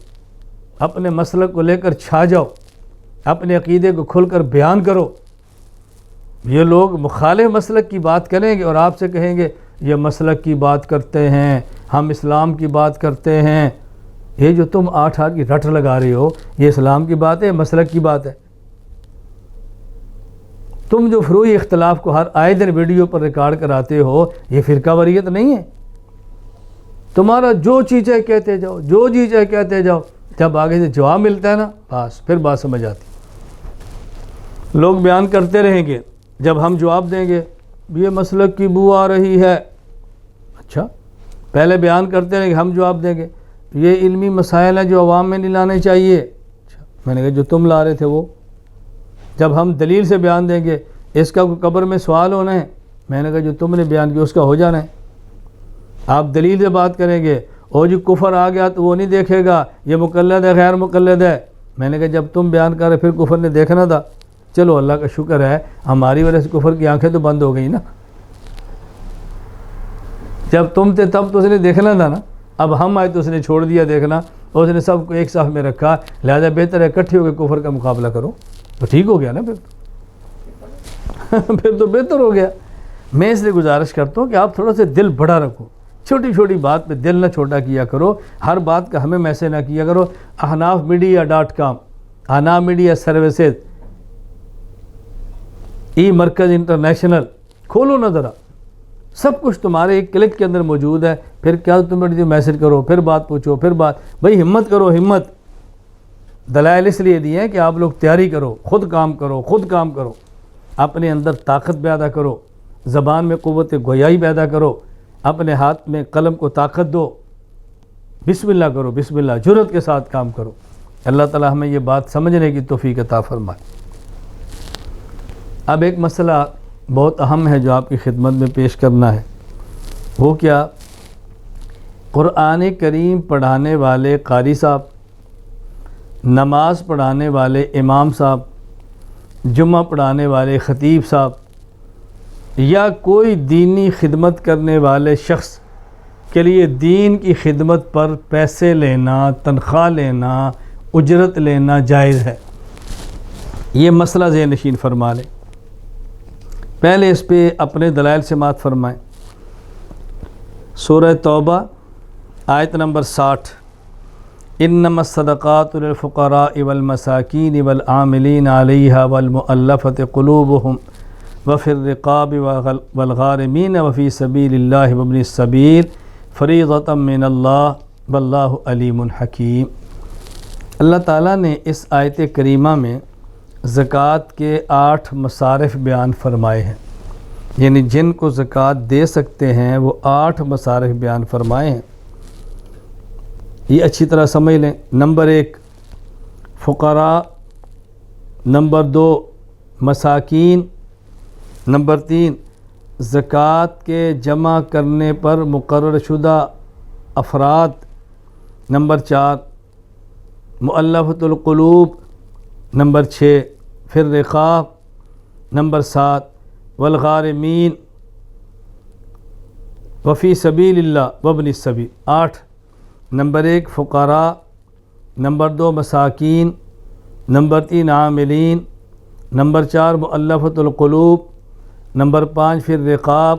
[SPEAKER 1] اپنے مسلک کو لے کر چھا جاؤ، اپنے عقیدے کو کھل کر بیان کرو۔ یہ لوگ مخالف مسلک کی بات کریں گے اور آپ سے کہیں گے یہ مسلک کی بات کرتے ہیں، ہم اسلام کی بات کرتے ہیں۔ یہ جو تم 8 کی رٹ لگا رہے ہو یہ اسلام کی بات ہے، مسلک کی بات ہے؟ تم جو فروعی اختلاف کو ہر آئے دن ویڈیو پر ریکارڈ کراتے ہو یہ فرقہ واریت نہیں ہے۔ تمہارا جو چیز ہے کہتے جاؤ، جو چیز ہے کہتے جاؤ، جب آگے سے جواب ملتا ہے نا بس پھر بات سمجھ آتی۔ لوگ بیان کرتے رہیں گے، جب ہم جواب دیں گے یہ مسلک کی بو آ رہی ہے، اچھا پہلے بیان کرتے رہیں گے، ہم جواب دیں گے یہ علمی مسائل ہیں جو عوام میں نہیں لانے چاہیے۔ اچھا میں نے کہا جو تم لا رہے تھے وہ، جب ہم دلیل سے بیان دیں گے اس کا قبر میں سوال ہونا ہے، میں نے کہا جو تم نے بیان کیا اس کا ہو جانا ہے، آپ دلیل سے بات کریں گے، اور جو کفر آ گیا تو وہ نہیں دیکھے گا یہ مقلد ہے غیر مقلد ہے۔ میں نے کہا جب تم بیان کر رہے پھر کفر نے دیکھنا تھا، چلو اللہ کا شکر ہے ہماری وجہ سے کفر کی آنکھیں تو بند ہو گئی نا، جب تم تھے تب تو اس نے دیکھنا تھا نا، اب ہم آئے تو اس نے چھوڑ دیا دیکھنا، اور اس نے سب کو ایک صف میں رکھا، لہذا بہتر ہے اکٹھے ہو کے کفر کا مقابلہ کرو، تو ٹھیک ہو گیا نا پھر تو بہتر ہو گیا۔ میں اس لیے گزارش کرتا ہوں کہ آپ تھوڑا سا دل بڑا رکھو، چھوٹی چھوٹی بات پہ دل نہ چھوٹا کیا کرو، ہر بات کا ہمیں میسج نہ کیا کرو۔ ahnafmedia.com، احناف میڈیا سروسز، ای مرکز انٹرنیشنل، کھولو نہ ذرا، سب کچھ تمہارے ایک کلک کے اندر موجود ہے۔ پھر کیا تم میسج کرو، پھر بات پوچھو، پھر بات، بھائی ہمت کرو، ہمت۔ دلائل اس لیے دیے ہیں کہ آپ لوگ تیاری کرو، خود کام کرو، خود کام کرو، اپنے اندر طاقت پیدا کرو، زبان میں قوت گویائی پیدا کرو، اپنے ہاتھ میں قلم کو طاقت دو، بسم اللہ کرو، بسم اللہ، جرأت کے ساتھ کام کرو۔ اللہ تعالی ہمیں یہ بات سمجھنے کی توفیق عطا فرمائے۔ اب ایک مسئلہ بہت اہم ہے جو آپ کی خدمت میں پیش کرنا ہے، وہ کیا؟ قرآن کریم پڑھانے والے قاری صاحب، نماز پڑھانے والے امام صاحب، جمعہ پڑھانے والے خطیب صاحب، یا کوئی دینی خدمت کرنے والے شخص کے لیے دین کی خدمت پر پیسے لینا، تنخواہ لینا، اجرت لینا جائز ہے؟ یہ مسئلہ ذہن نشین فرما لیں۔ پہلے اس پہ اپنے دلائل سماعت فرمائیں۔ سورہ توبہ آیت نمبر 60، انما الصدقات للفقراء والمساکین والعاملین علیہا والمؤلفۃ قلوبہم وفی الرقاب والغارمین وفی سبیل اللہ وابن السبیل فریضۃ من اللہ واللہ علیم حکیم۔ اللہ تعالیٰ نے اس آیت کریمہ میں زکوٰۃ کے 8 مصارف بیان فرمائے ہیں، یعنی جن کو زکوٰۃ دے سکتے ہیں وہ 8 مصارف بیان فرمائے ہیں۔ یہ اچھی طرح سمجھ لیں۔ نمبر 1 فقراء، نمبر 2 مساکین، نمبر 3 زکوٰۃ کے جمع کرنے پر مقرر شدہ افراد، نمبر 4 مؤلفۃ القلوب، نمبر 6 پھر رقاب، نمبر 7 والغارمین وفی سبیل اللہ وابن السبیل۔ 8، نمبر 1 فقراء، نمبر 2 مساکین، نمبر 3 عاملین، نمبر 4 مؤلفۃ القلوب، نمبر 5 پھر رقاب،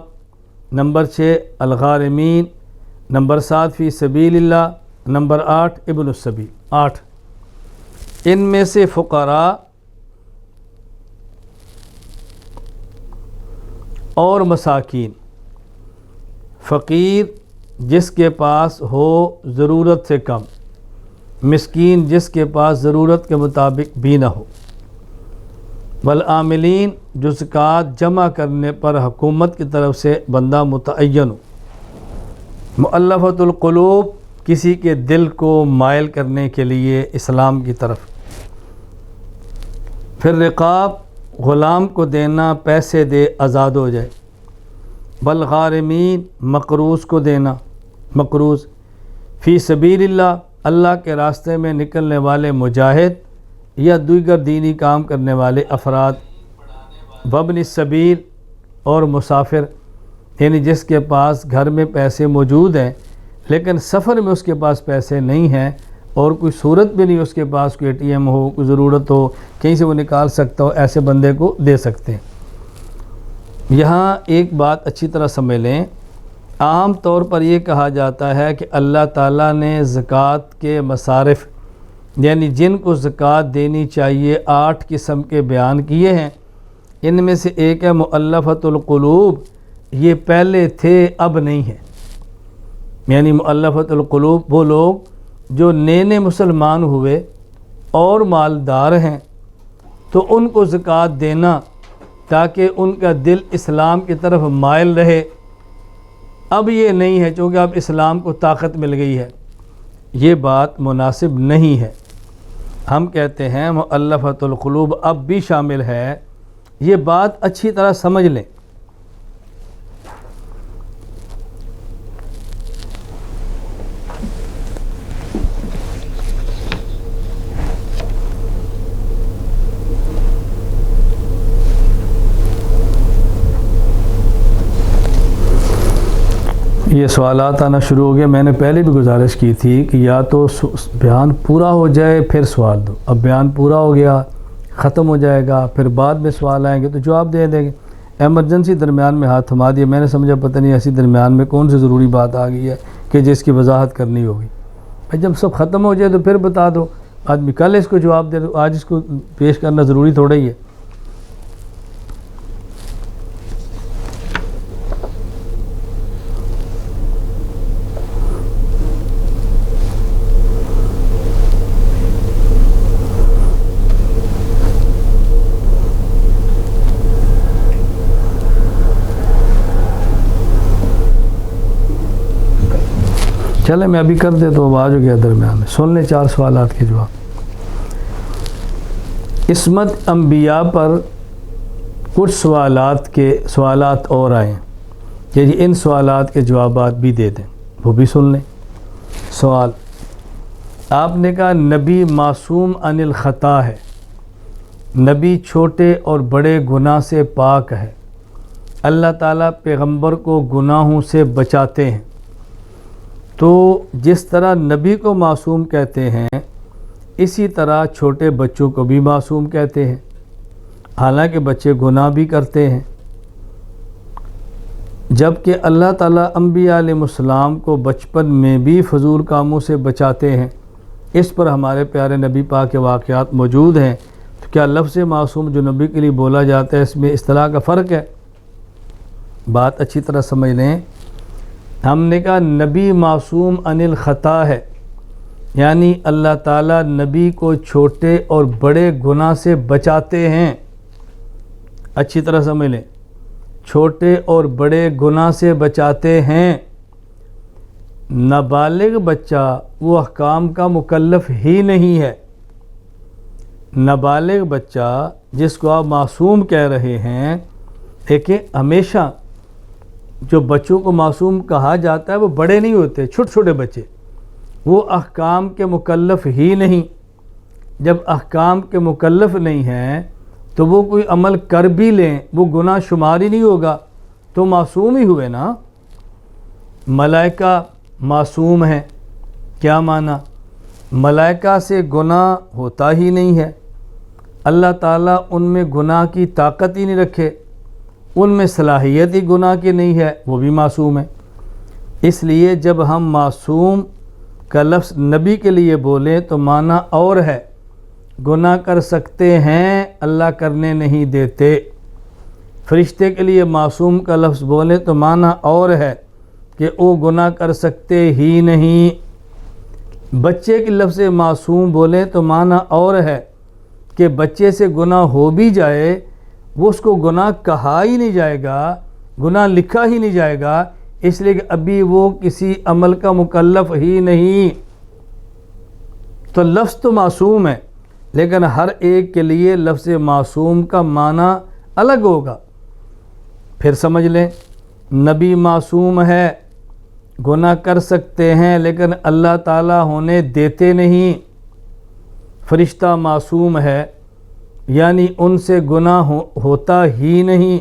[SPEAKER 1] نمبر 6 الغارمین، نمبر 7 فی سبیل اللہ، نمبر 8 ابن السبیل۔ 8 ان میں سے فقراء اور مساکین، فقیر جس کے پاس ہو ضرورت سے کم، مسکین جس کے پاس ضرورت کے مطابق بھی نہ ہو، والعاملین جو زکوٰۃ جمع کرنے پر حکومت کی طرف سے بندہ متعین ہو، مؤلفۃ القلوب کسی کے دل کو مائل کرنے کے لیے اسلام کی طرف، پھر رقاب غلام کو دینا، پیسے دے آزاد ہو جائے، والغارمین مقروض کو دینا، مقروض، فی سبیل اللہ اللہ کے راستے میں نکلنے والے مجاہد یا دیگر دینی کام کرنے والے افراد، وابن السبیل اور مسافر، یعنی جس کے پاس گھر میں پیسے موجود ہیں لیکن سفر میں اس کے پاس پیسے نہیں ہیں اور کوئی صورت بھی نہیں اس کے پاس، کوئی اے ٹی ایم ہو، کوئی ضرورت ہو کہیں سے وہ نکال سکتا ہو، ایسے بندے کو دے سکتے ہیں۔ یہاں ایک بات اچھی طرح سمجھ لیں، عام طور پر یہ کہا جاتا ہے کہ اللہ تعالیٰ نے زکوٰۃ کے مصارف یعنی جن کو زکوٰۃ دینی چاہیے 8 قسم کے بیان کیے ہیں۔ ان میں سے ایک ہے مؤلفۃ القلوب، یہ پہلے تھے اب نہیں ہے، یعنی مؤلفۃ القلوب وہ لوگ جو نئے مسلمان ہوئے اور مالدار ہیں تو ان کو زکوٰۃ دینا تاکہ ان کا دل اسلام کی طرف مائل رہے۔ اب یہ نہیں ہے چونکہ اب اسلام کو طاقت مل گئی ہے، یہ بات مناسب نہیں ہے۔ ہم کہتے ہیں مؤلفۃ القلوب اب بھی شامل ہے، یہ بات اچھی طرح سمجھ لیں۔ یہ سوالات آنا شروع ہو گئے. میں نے پہلے بھی گزارش کی تھی کہ یا تو بیان پورا ہو جائے پھر سوال دو. اب بیان پورا ہو گیا ختم ہو جائے گا پھر بعد میں سوال آئیں گے تو جواب دے دیں گے. ایمرجنسی درمیان میں ہاتھ تھما دیا. میں نے سمجھا پتہ نہیں ایسی درمیان میں کون سی ضروری بات آ گئی ہے کہ جس کی وضاحت کرنی ہوگی. بھائی جب سب ختم ہو جائے تو پھر بتا دو. آدمی کل اس کو جواب دے دو, آج اس کو پیش کرنا ضروری تھوڑا ہی ہے. چلے میں ابھی کر دے تو آواز ہو گیا درمیان میں. سن لیں 4 سوالات کے جواب. عصمت انبیاء پر کچھ سوالات اور آئے ہیں کہ ان سوالات کے جوابات بھی دے دیں, وہ بھی سن لیں. سوال آپ نے کہا نبی معصوم عن الخطا ہے, نبی چھوٹے اور بڑے گناہ سے پاک ہے, اللہ تعالیٰ پیغمبر کو گناہوں سے بچاتے ہیں. تو جس طرح نبی کو معصوم کہتے ہیں اسی طرح چھوٹے بچوں کو بھی معصوم کہتے ہیں, حالانکہ بچے گناہ بھی کرتے ہیں. جبکہ اللہ تعالیٰ انبیاء علیہ السلام کو بچپن میں بھی فضول کاموں سے بچاتے ہیں. اس پر ہمارے پیارے نبی پاک کے واقعات موجود ہیں. تو کیا لفظ معصوم جو نبی کے لیے بولا جاتا ہے اس میں اصطلاح کا فرق ہے؟ بات اچھی طرح سمجھ لیں. ہم نے کہا نبی معصوم عن الخطا ہے, یعنی اللہ تعالیٰ نبی کو چھوٹے اور بڑے گناہ سے بچاتے ہیں. اچھی طرح سمجھ لیں, چھوٹے اور بڑے گناہ سے بچاتے ہیں. نابالغ بچہ وہ احکام کا مکلف ہی نہیں ہے. نابالغ بچہ جس کو آپ معصوم کہہ رہے ہیں, دیکھیں ہمیشہ جو بچوں کو معصوم کہا جاتا ہے وہ بڑے نہیں ہوتے, چھوٹے چھوٹے بچے, وہ احکام کے مکلف ہی نہیں. جب احکام کے مکلف نہیں ہیں تو وہ کوئی عمل کر بھی لیں وہ گناہ شمار ہی نہیں ہوگا, تو معصوم ہی ہوئے نا. ملائکہ معصوم ہیں, کیا معنی؟ ملائکہ سے گناہ ہوتا ہی نہیں ہے. اللہ تعالیٰ ان میں گناہ کی طاقت ہی نہیں رکھے, ان میں صلاحیت ہی گناہ کی نہیں ہے, وہ بھی معصوم ہے. اس لیے جب ہم معصوم کا لفظ نبی کے لیے بولیں تو معنی اور ہے, گناہ کر سکتے ہیں اللہ کرنے نہیں دیتے. فرشتے کے لیے معصوم کا لفظ بولیں تو معنی اور ہے کہ وہ گناہ کر سکتے ہی نہیں. بچے کے لفظ معصوم بولیں تو معنی اور ہے کہ بچے سے گناہ ہو بھی جائے وہ اس کو گناہ کہا ہی نہیں جائے گا, گناہ لکھا ہی نہیں جائے گا, اس لیے کہ ابھی وہ کسی عمل کا مکلف ہی نہیں. تو لفظ تو معصوم ہے لیکن ہر ایک کے لیے لفظ معصوم کا معنی الگ ہوگا. پھر سمجھ لیں, نبی معصوم ہے, گناہ کر سکتے ہیں لیکن اللہ تعالیٰ ہونے دیتے نہیں. فرشتہ معصوم ہے یعنی ان سے گناہ ہوتا ہی نہیں.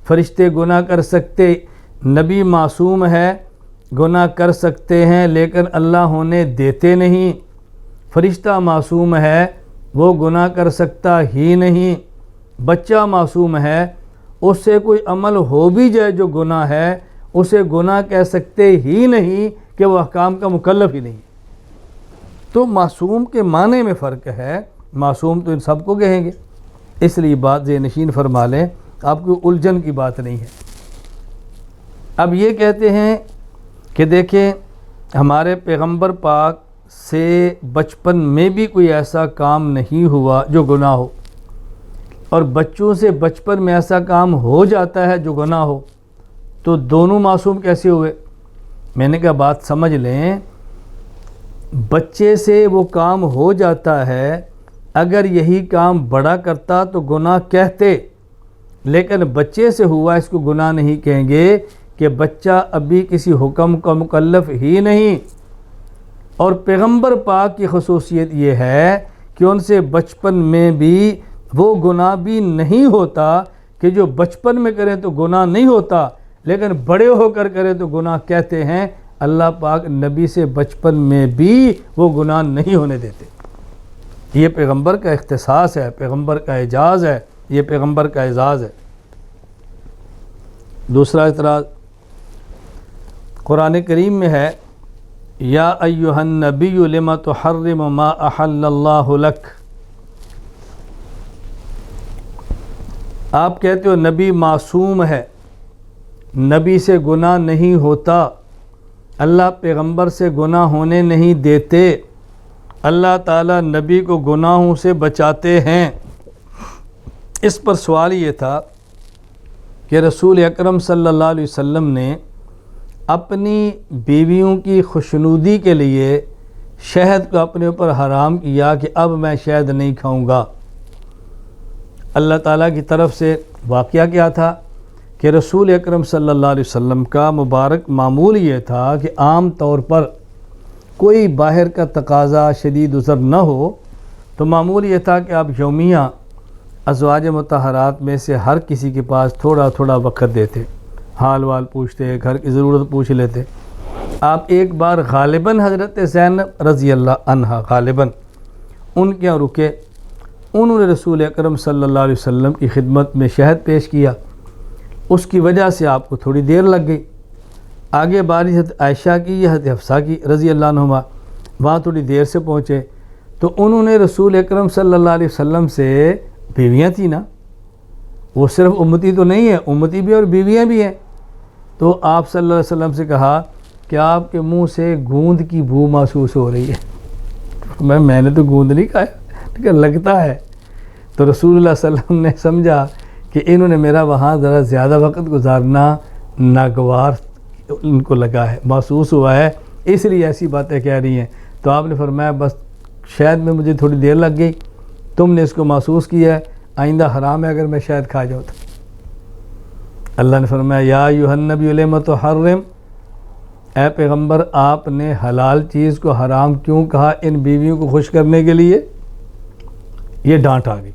[SPEAKER 1] فرشتے گناہ کر سکتے, نبی معصوم ہے, گناہ کر سکتے ہیں لیکن اللہ ہونے دیتے نہیں. فرشتہ معصوم ہے, وہ گناہ کر سکتا ہی نہیں. بچہ معصوم ہے, اس سے کوئی عمل ہو بھی جائے جو گناہ ہے اسے گناہ کہہ سکتے ہی نہیں کہ وہ احکام کا مکلف ہی نہیں. تو معصوم کے معنی میں فرق ہے, معصوم تو ان سب کو کہیں گے. اس لیے بات ذہن نشین فرما لیں, آپ کو الجھن کی بات نہیں ہے. اب یہ کہتے ہیں کہ دیکھیں ہمارے پیغمبر پاک سے بچپن میں بھی کوئی ایسا کام نہیں ہوا جو گناہ ہو, اور بچوں سے بچپن میں ایسا کام ہو جاتا ہے جو گناہ ہو, تو دونوں معصوم کیسے ہوئے؟ میں نے کہا بات سمجھ لیں, بچے سے وہ کام ہو جاتا ہے, اگر یہی کام بڑا کرتا تو گناہ کہتے, لیکن بچے سے ہوا اس کو گناہ نہیں کہیں گے کہ بچہ ابھی کسی حکم کا مکلف ہی نہیں. اور پیغمبر پاک کی خصوصیت یہ ہے کہ ان سے بچپن میں بھی وہ گناہ بھی نہیں ہوتا کہ جو بچپن میں کریں تو گناہ نہیں ہوتا, لیکن بڑے ہو کر کرے تو گناہ کہتے ہیں۔ اللہ پاک نبی سے بچپن میں بھی وہ گناہ نہیں ہونے دیتے۔ یہ پیغمبر کا اختصاص ہے، پیغمبر کا اعجاز ہے، یہ پیغمبر کا اعزاز ہے۔ دوسرا اعتراض قرآن کریم میں ہے، یا ایھا النبی لم تحرم ما احل اللہ لک۔ آپ کہتے ہو نبی معصوم ہے، نبی سے گناہ نہیں ہوتا، اللہ پیغمبر سے گناہ ہونے نہیں دیتے، اللہ تعالیٰ نبی کو گناہوں سے بچاتے ہیں۔ اس پر سوال یہ تھا کہ رسول اکرم صلی اللہ علیہ وسلم نے اپنی بیویوں کی خوشنودی کے لیے شہد کو اپنے اوپر حرام کیا کہ اب میں شہد نہیں کھاؤں گا۔ اللہ تعالیٰ کی طرف سے واقعہ کیا تھا کہ رسول اکرم صلی اللہ علیہ وسلم کا مبارک معمول یہ تھا کہ عام طور پر کوئی باہر کا تقاضا شدید عذر نہ ہو تو معمول یہ تھا کہ آپ یومیہ ازواج مطہرات میں سے ہر کسی کے پاس تھوڑا تھوڑا وقت دیتے، حال وال پوچھتے، گھر کی ضرورت پوچھ لیتے۔ آپ ایک بار غالباً حضرت زینب رضی اللہ عنہا غالباً ان کے یہاں رکے، انہوں نے رسول اکرم صلی اللہ علیہ وسلم کی خدمت میں شہد پیش کیا، اس کی وجہ سے آپ کو تھوڑی دیر لگ گئی۔ آگے باری حضرت عائشہ کی یا حضرت حفصہ کی رضی اللہ عنہما، وہاں تھوڑی دیر سے پہنچے تو انہوں نے رسول اکرم صلی اللہ علیہ وسلم سے، بیویاں تھیں نا، وہ صرف امتی تو نہیں ہے، امتی بھی اور بیویاں بھی ہیں، تو آپ صلی اللہ علیہ وسلم سے کہا کہ آپ کے منہ سے گوند کی بو محسوس ہو رہی ہے۔ میں نے تو گوند نہیں کھایا لیکن لگتا ہے۔ تو رسول اللہ صلی اللہ علیہ وسلم نے سمجھا کہ انہوں نے میرا وہاں ذرا زیادہ وقت گزارنا ناگوار ان کو لگا ہے، محسوس ہوا ہے، اس لیے ایسی باتیں کہہ رہی ہیں۔ تو آپ نے فرمایا بس شاید میں مجھے تھوڑی دیر لگ گئی، تم نے اس کو محسوس کیا ہے، آئندہ حرام ہے اگر میں شاید کھا جاؤں تو۔ اللہ نے فرمایا یا ایھا النبی لم تحرم، اے پیغمبر آپ نے حلال چیز کو حرام کیوں کہا ان بیویوں کو خوش کرنے کے لیے؟ یہ ڈانٹ آ گئی۔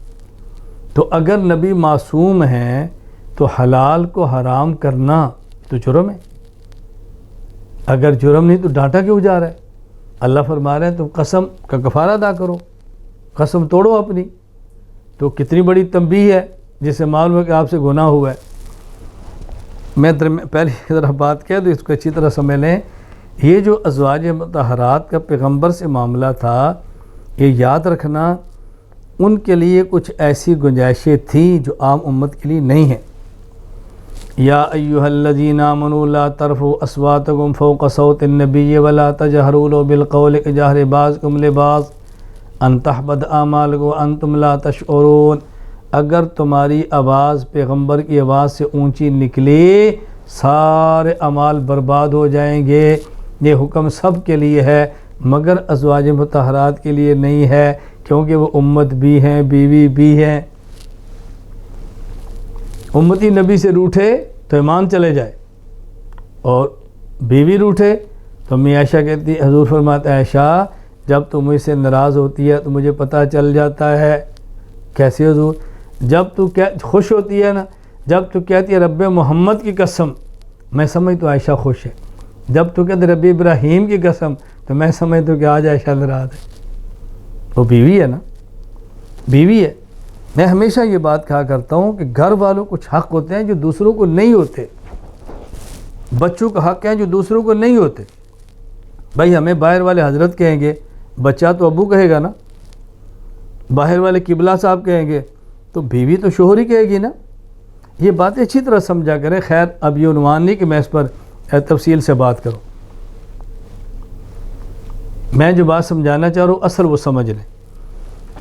[SPEAKER 1] تو اگر نبی معصوم ہیں تو حلال کو حرام کرنا تو جرم ہے، اگر جرم نہیں تو ڈانٹا کیوں جا رہا ہے؟ اللہ فرما رہے ہیں تم قسم کا کفارہ ادا کرو، قسم توڑو اپنی، تو کتنی بڑی تنبیہ ہے جسے معلوم ہے کہ آپ سے گناہ ہوا ہے۔ میں پہلی طرح بات کہہ دوں، اس کو اچھی طرح سمجھ لیں، یہ جو ازواج مطہرات کا پیغمبر سے معاملہ تھا، یہ یاد رکھنا ان کے لیے کچھ ایسی گنجائشیں تھیں جو عام امت کے لیے نہیں ہیں۔ یا ایھا الذین آمنوا لا ترفعوا اصواتکم فوق صوت النبی ولا تجہروا له بالقول کجہر بعضکم لبعض ان تحبط اعمالکم وانتم لا تشعرون، اگر تمہاری آواز پیغمبر کی آواز سے اونچی نکلی سارے اعمال برباد ہو جائیں گے۔ یہ حکم سب کے لیے ہے مگر ازواج مطہرات کے لیے نہیں ہے، کیونکہ وہ امت بھی ہیں، بیوی بھی ہیں۔ امتی نبی سے روٹھے تو ایمان چلے جائے، اور بیوی روٹھے تو امی عائشہ کہتی، حضور فرماتے عائشہ جب تو مجھ سے ناراض ہوتی ہے تو مجھے پتہ چل جاتا ہے۔ کیسے حضور؟ جب تو خوش ہوتی ہے نا، جب تو کہتی ہے رب محمد کی قسم، میں سمجھ تو عائشہ خوش ہے، جب تو کہتے رب ابراہیم کی قسم تو میں سمجھ تو کہ آج عائشہ ناراض ہے۔ وہ بیوی ہے نا، بیوی ہے۔ میں ہمیشہ یہ بات کہا کرتا ہوں کہ گھر والوں کچھ حق ہوتے ہیں جو دوسروں کو نہیں ہوتے، بچوں کا حق ہیں جو دوسروں کو نہیں ہوتے۔ بھائی ہمیں باہر والے حضرت کہیں گے، بچہ تو ابو کہے گا نا، باہر والے قبلہ صاحب کہیں گے تو بیوی تو شوہر ہی کہے گی نا۔ یہ باتیں اچھی طرح سمجھا کریں۔ خیر اب یہ عنوان نہیں کہ میں اس پر تفصیل سے بات کروں، میں جو بات سمجھانا چاہ رہا ہوں اصل وہ سمجھ لیں۔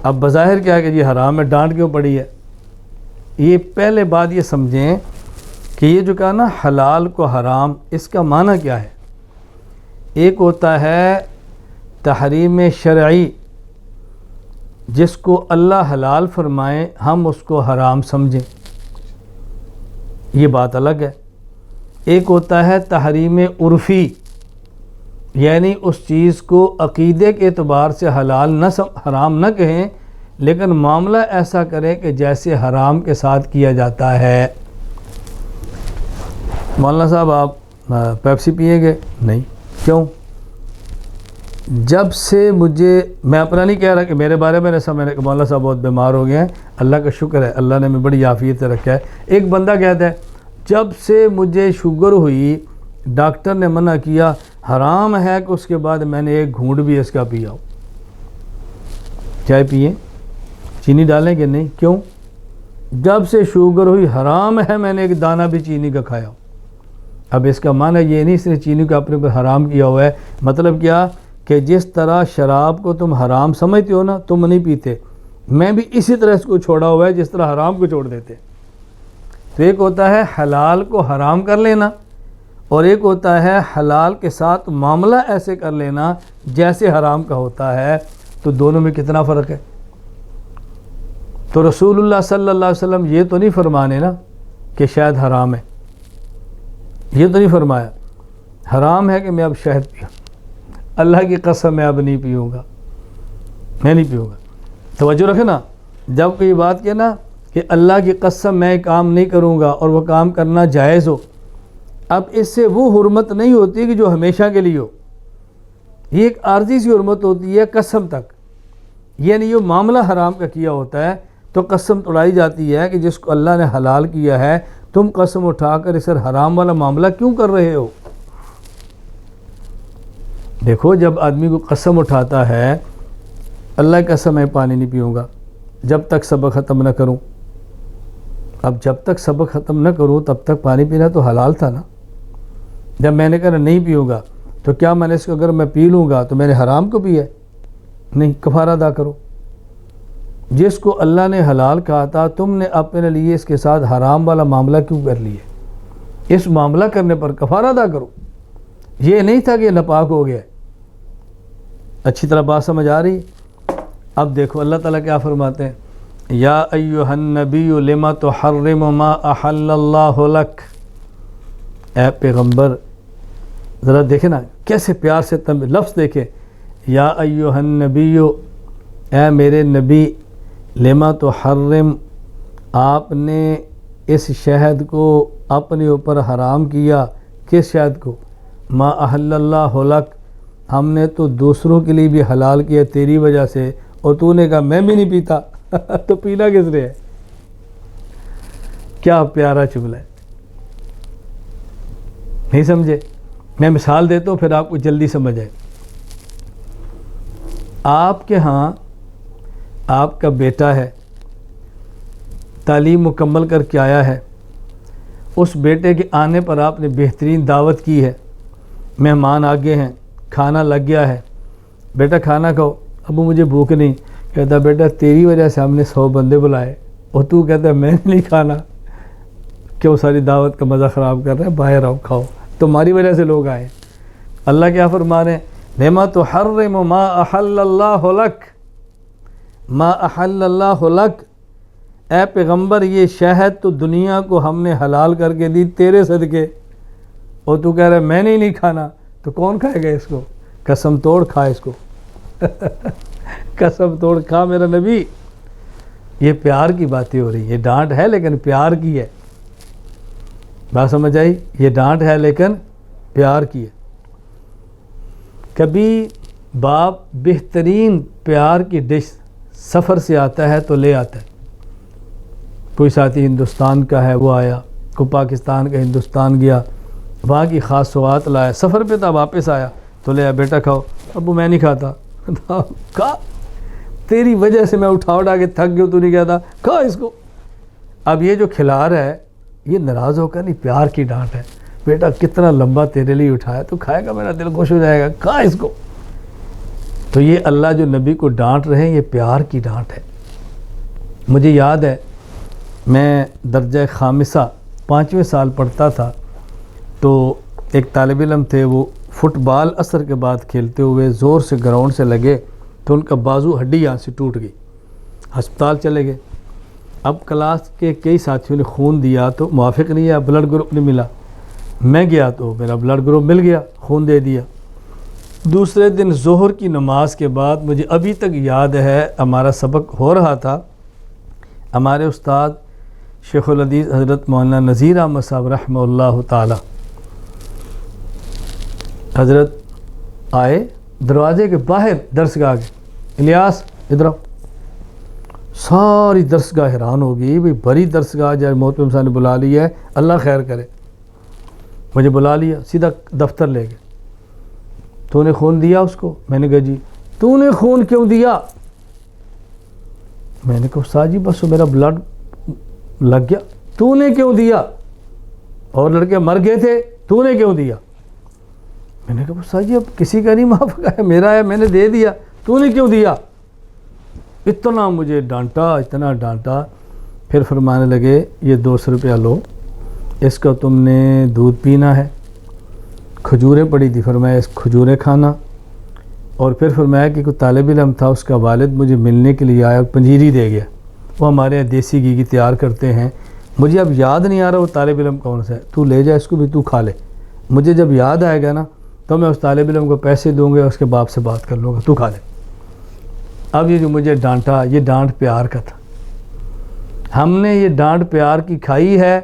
[SPEAKER 1] اب بظاہر کیا ہے کہ یہ حرام ہے، ڈانٹ کیوں پڑی ہے؟ یہ پہلے بات یہ سمجھیں کہ یہ جو کہا نا حلال کو حرام، اس کا معنی کیا ہے؟ ایک ہوتا ہے تحریم شرعی، جس کو اللہ حلال فرمائیں ہم اس کو حرام سمجھیں، یہ بات الگ ہے۔ ایک ہوتا ہے تحریم عرفی، یعنی اس چیز کو عقیدے کے اعتبار سے حرام نہ کہیں لیکن معاملہ ایسا کریں کہ جیسے حرام کے ساتھ کیا جاتا ہے۔ مولانا صاحب آپ پیپسی پئیں گے؟ نہیں. کیوں؟ جب سے مجھے، میں اپنا نہیں کہہ رہا کہ میرے بارے میں ایسا، میں نے کہا مولانا صاحب بہت بیمار ہو گئے ہیں، اللہ کا شکر ہے، اللہ نے ہمیں بڑی عافیت سے رکھا ہے. ایک بندہ کہتا ہے جب سے مجھے شوگر ہوئی ڈاکٹر نے منع کیا، حرام ہے کہ اس کے بعد میں نے ایک گھونٹ بھی اس کا پیا ہو. چائے پئیں، چینی ڈالیں کہ نہیں؟ کیوں؟ جب سے شوگر ہوئی حرام ہے میں نے ایک دانہ بھی چینی کا کھایا ہو. اب اس کا معنی یہ نہیں صرف چینی کو اپنے اوپر حرام کیا ہوا ہے، مطلب کیا کہ جس طرح شراب کو تم حرام سمجھتے ہو نا، تم نہیں پیتے، میں بھی اسی طرح اس کو چھوڑا ہوا ہے جس طرح حرام کو چھوڑ دیتے. تو ایک ہوتا ہے حلال کو حرام کر لینا، اور ایک ہوتا ہے حلال کے ساتھ معاملہ ایسے کر لینا جیسے حرام کا ہوتا ہے. تو دونوں میں کتنا فرق ہے. تو رسول اللہ صلی اللہ علیہ وسلم یہ تو نہیں فرمانے نا کہ شاید حرام ہے، یہ تو نہیں فرمایا حرام ہے کہ میں اب شہد پیوں. اللہ کی قسم میں اب نہیں پیوں گا، میں نہیں پیوں گا. توجہ رکھنا، جب کوئی بات کہنا کہ اللہ کی قسم میں کام نہیں کروں گا اور وہ کام کرنا جائز ہو، اب اس سے وہ حرمت نہیں ہوتی کہ جو ہمیشہ کے لیے ہو. یہ ایک عارضی سی حرمت ہوتی ہے قسم تک، یعنی یہ معاملہ حرام کا کیا ہوتا ہے تو قسم توڑائی جاتی ہے کہ جس کو اللہ نے حلال کیا ہے تم قسم اٹھا کر اس حرام والا معاملہ کیوں کر رہے ہو. دیکھو جب آدمی کو قسم اٹھاتا ہے اللہ کی قسم میں پانی نہیں پیوں گا جب تک سبق ختم نہ کروں. اب جب تک سبق ختم نہ کروں تب تک پانی پینا تو حلال تھا نا. جب میں نے کہا نہیں پیوں گا تو کیا میں نے اس کو اگر میں پی لوں گا تو میں نے حرام کو پیا ہے؟ نہیں، کفارہ ادا کرو. جس کو اللہ نے حلال کہا تھا تم نے اپنے لیے اس کے ساتھ حرام والا معاملہ کیوں کر لیے؟ اس معاملہ کرنے پر کفارہ ادا کرو. یہ نہیں تھا کہ یہ ناپاک ہو گیا. اچھی طرح بات سمجھ آ رہی؟ اب دیکھو اللہ تعالیٰ کیا فرماتے ہیں، یا ایھا النبی لما تحرم ما احل اللہ لک. اے پیغمبر ذرا دیکھیں نا کیسے پیار سے لفظ دیکھیں، یا ایھا النبی، اے میرے نبی، لما تحرم، آپ نے اس شہد کو اپنے اوپر حرام کیا. کس شہد کو؟ ما احل اللہ لک، ہم نے تو دوسروں کے لیے بھی حلال کیا تیری وجہ سے، اور تو نے کہا میں بھی نہیں پیتا. تو پینا کس نے ہے؟ کیا پیارا جملہ ہے، نہیں سمجھے؟ میں مثال دیتا ہوں پھر آپ کو جلدی سمجھ آئے. آپ کے ہاں آپ کا بیٹا ہے، تعلیم مکمل کر کے آیا ہے، اس بیٹے کے آنے پر آپ نے بہترین دعوت کی ہے، مہمان آگے ہیں، کھانا لگ گیا ہے، بیٹا کھانا کھاؤ. ابو مجھے بھوک نہیں. کہتا بیٹا تیری وجہ سے ہم نے 100 بندے بلائے اور تو کہتا ہے میں نہیں کھانا. کیوں ساری دعوت کا مزہ خراب کر رہا ہے؟ باہر آؤ کھاؤ، تمہاری وجہ سے لوگ آئے. اللہ کیا فرما رہے ہیں، لما تحرم ما احل اللہ لک، ما احل اللہ لک. اے پیغمبر یہ شہد تو دنیا کو ہم نے حلال کر کے دی تیرے صدقے، اور تو کہہ رہا ہے میں نہیں کھانا. تو کون کھائے گا اس کو؟ قسم توڑ کھا اس کو. قسم توڑ کھا میرا نبی. یہ پیار کی باتیں ہو رہی، یہ ڈانٹ ہے لیکن پیار کی ہے. بات سمجھ آئی؟ یہ ڈانٹ ہے لیکن پیار کی ہے. کبھی باپ بہترین پیار کی ڈش سفر سے آتا ہے تو لے آتا ہے. کوئی ساتھی ہندوستان کا ہے وہ آیا، کوئی پاکستان کا ہندوستان گیا، وہاں کی خاص سوغات لایا، سفر پہ تھا واپس آیا تو لے آیا، بیٹا کھاؤ. ابو میں نہیں کھاتا. کھا، تیری وجہ سے میں اٹھا کے تھک گیا، تو نہیں کہتا کھا اس کو. اب یہ جو کھلا رہا ہے یہ ناراض ہو کر نہیں، پیار کی ڈانٹ ہے. بیٹا کتنا لمبا تیرے لیے اٹھایا، تو کھائے گا میرا دل خوش ہو جائے گا، کھا اس کو. تو یہ اللہ جو نبی کو ڈانٹ رہے ہیں یہ پیار کی ڈانٹ ہے. مجھے یاد ہے میں درجہ خامسہ 5ویں سال پڑھتا تھا، تو ایک طالب علم تھے، وہ فٹ بال عصر کے بعد کھیلتے ہوئے زور سے گراؤنڈ سے لگے تو ان کا بازو ہڈی یہاں سے ٹوٹ گئی، ہسپتال چلے گئے. اب کلاس کے کئی ساتھیوں نے خون دیا تو موافق نہیں ہے، بلڈ گروپ نہیں ملا. میں گیا تو میرا بلڈ گروپ مل گیا، خون دے دیا. دوسرے دن ظہر کی نماز کے بعد مجھے ابھی تک یاد ہے ہمارا سبق ہو رہا تھا، ہمارے استاد شیخ الحدیث حضرت مولانا نذیر احمد صاحب رحمہ اللہ تعالی حضرت آئے دروازے کے باہر درسگاہ کے، الیاس ادھر آؤ۔ ساری درسگاہ حیران ہو گئی، بھئی بڑی درسگاہ جائے محترم صاحب نے بلا لیا ہے، اللہ خیر کرے۔ مجھے بلا لیا، سیدھا دفتر لے گئے۔ تو نے خون دیا اس کو؟ میں نے کہا جی۔ تو نے خون کیوں دیا؟ میں نے کہا استاد جی بس میرا بلڈ لگ گیا۔ تو نے کیوں دیا؟ اور لڑکے مر گئے تھے، تو نے کیوں دیا؟ میں نے کہا استاد جی اب کسی کا نہیں معافی ہے، میرا ہے، میں نے دے دیا، تو نے کیوں دیا؟ اتنا مجھے ڈانٹا، اتنا ڈانٹا۔ پھر فرمانے لگے یہ 200 روپیہ لو، اس کا تم نے دودھ پینا ہے۔ کھجوریں پڑی تھی، فرمایا اس کھجوریں کھانا۔ اور پھر فرمایا کہ کوئی طالب علم تھا، اس کا والد مجھے ملنے کے لیے آیا، پنجیری دے گیا۔ وہ ہمارے یہاں دیسی گھی کی تیار کرتے ہیں، مجھے اب یاد نہیں آ رہا وہ طالب علم کون سا ہے، تو لے جا اس کو بھی، تو کھا لے، مجھے جب یاد آئے گا نا تو میں اس طالب علم کو پیسے دوں گا، اس کے باپ سے بات کر لوں گا، تو کھا لے۔ اب یہ جو مجھے ڈانٹا، یہ ڈانٹ پیار کا تھا۔ ہم نے یہ ڈانٹ پیار کی کھائی ہے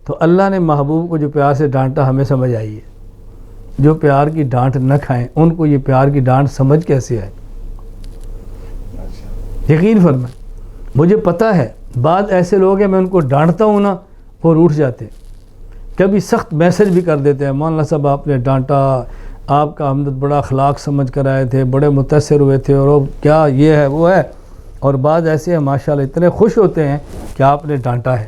[SPEAKER 1] تو اللہ نے محبوب کو جو پیار سے ڈانٹا ہمیں سمجھ آئی ہے۔ جو پیار کی ڈانٹ نہ کھائیں ان کو یہ پیار کی ڈانٹ سمجھ کیسے آئے؟ یقین فرمائیں، مجھے پتہ ہے بعض ایسے لوگ ہیں میں ان کو ڈانٹتا ہوں نا وہ روٹھ جاتے ہیں، کبھی سخت میسج بھی کر دیتے ہیں، مولانا صاحب آپ نے ڈانٹا، آپ کا ہمدرد بڑا اخلاق سمجھ کر آئے تھے، بڑے متاثر ہوئے تھے، اور کیا یہ ہے وہ ہے۔ اور بعض ایسے ہیں ماشاءاللہ اتنے خوش ہوتے ہیں کہ آپ نے ڈانٹا ہے،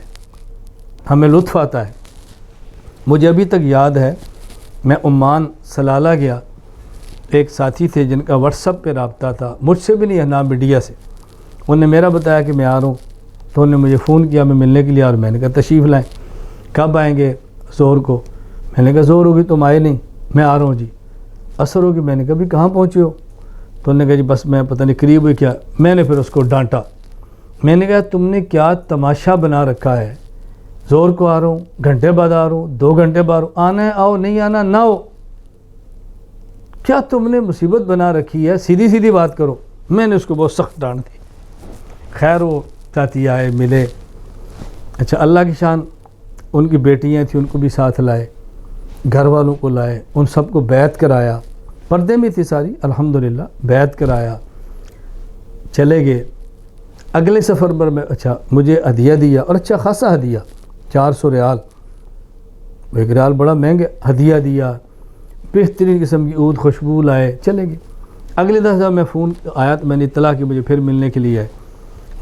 [SPEAKER 1] ہمیں لطف آتا ہے۔ مجھے ابھی تک یاد ہے میں عمان سلالہ گیا، ایک ساتھی تھے جن کا واٹس ایپ پہ رابطہ تھا، مجھ سے بھی نہیں ہے نہ میڈیا سے، انہوں نے میرا بتایا کہ میں آ رہا ہوں، تو انہوں نے مجھے فون کیا میں ملنے کے لیے، اور میں نے کہا تشریف لائیں، کب آئیں گے؟ ظہر کو۔ میں نے کہا ظہر ہوگی تم آئے نہیں، میں آ رہا ہوں جی۔ عصر ہوگی، میں نے کہا بھی کہاں پہنچے ہو؟ تو انہوں نے کہا جی بس میں پتہ نہیں قریب ہوئی کیا۔ میں نے پھر اس کو ڈانٹا، میں نے کہا تم نے کیا تماشا بنا رکھا ہے، زور کو آ رہا ہوں، گھنٹے بعد آ رہا ہوں، 2 گھنٹے بعد آنا ہے آؤ، نہیں آنا نہ ہو، کیا تم نے مصیبت بنا رکھی ہے، سیدھی سیدھی بات کرو۔ میں نے اس کو بہت سخت ڈانٹ دی۔ خیر وہ چاچی آئے ملے، اچھا اللہ کی شان، ان کی بیٹیاں تھیں ان کو بھی ساتھ لائے، گھر والوں کو لائے، ان سب کو بیعت کرایا، پردے میں تھی ساری الحمدللہ، بیعت کرایا، چلے گئے۔ اگلے سفر پر میں اچھا مجھے ہدیہ دیا، اور اچھا خاصا ہدیہ، 400 ریال، 1 ریال بڑا مہنگا، ہدیہ دیا، بہترین قسم کی عود خوشبو لائے، چلے گئے۔ اگلے دفعہ میں فون آیا تو میں نے اطلاع کی مجھے پھر ملنے کے لیے ہے،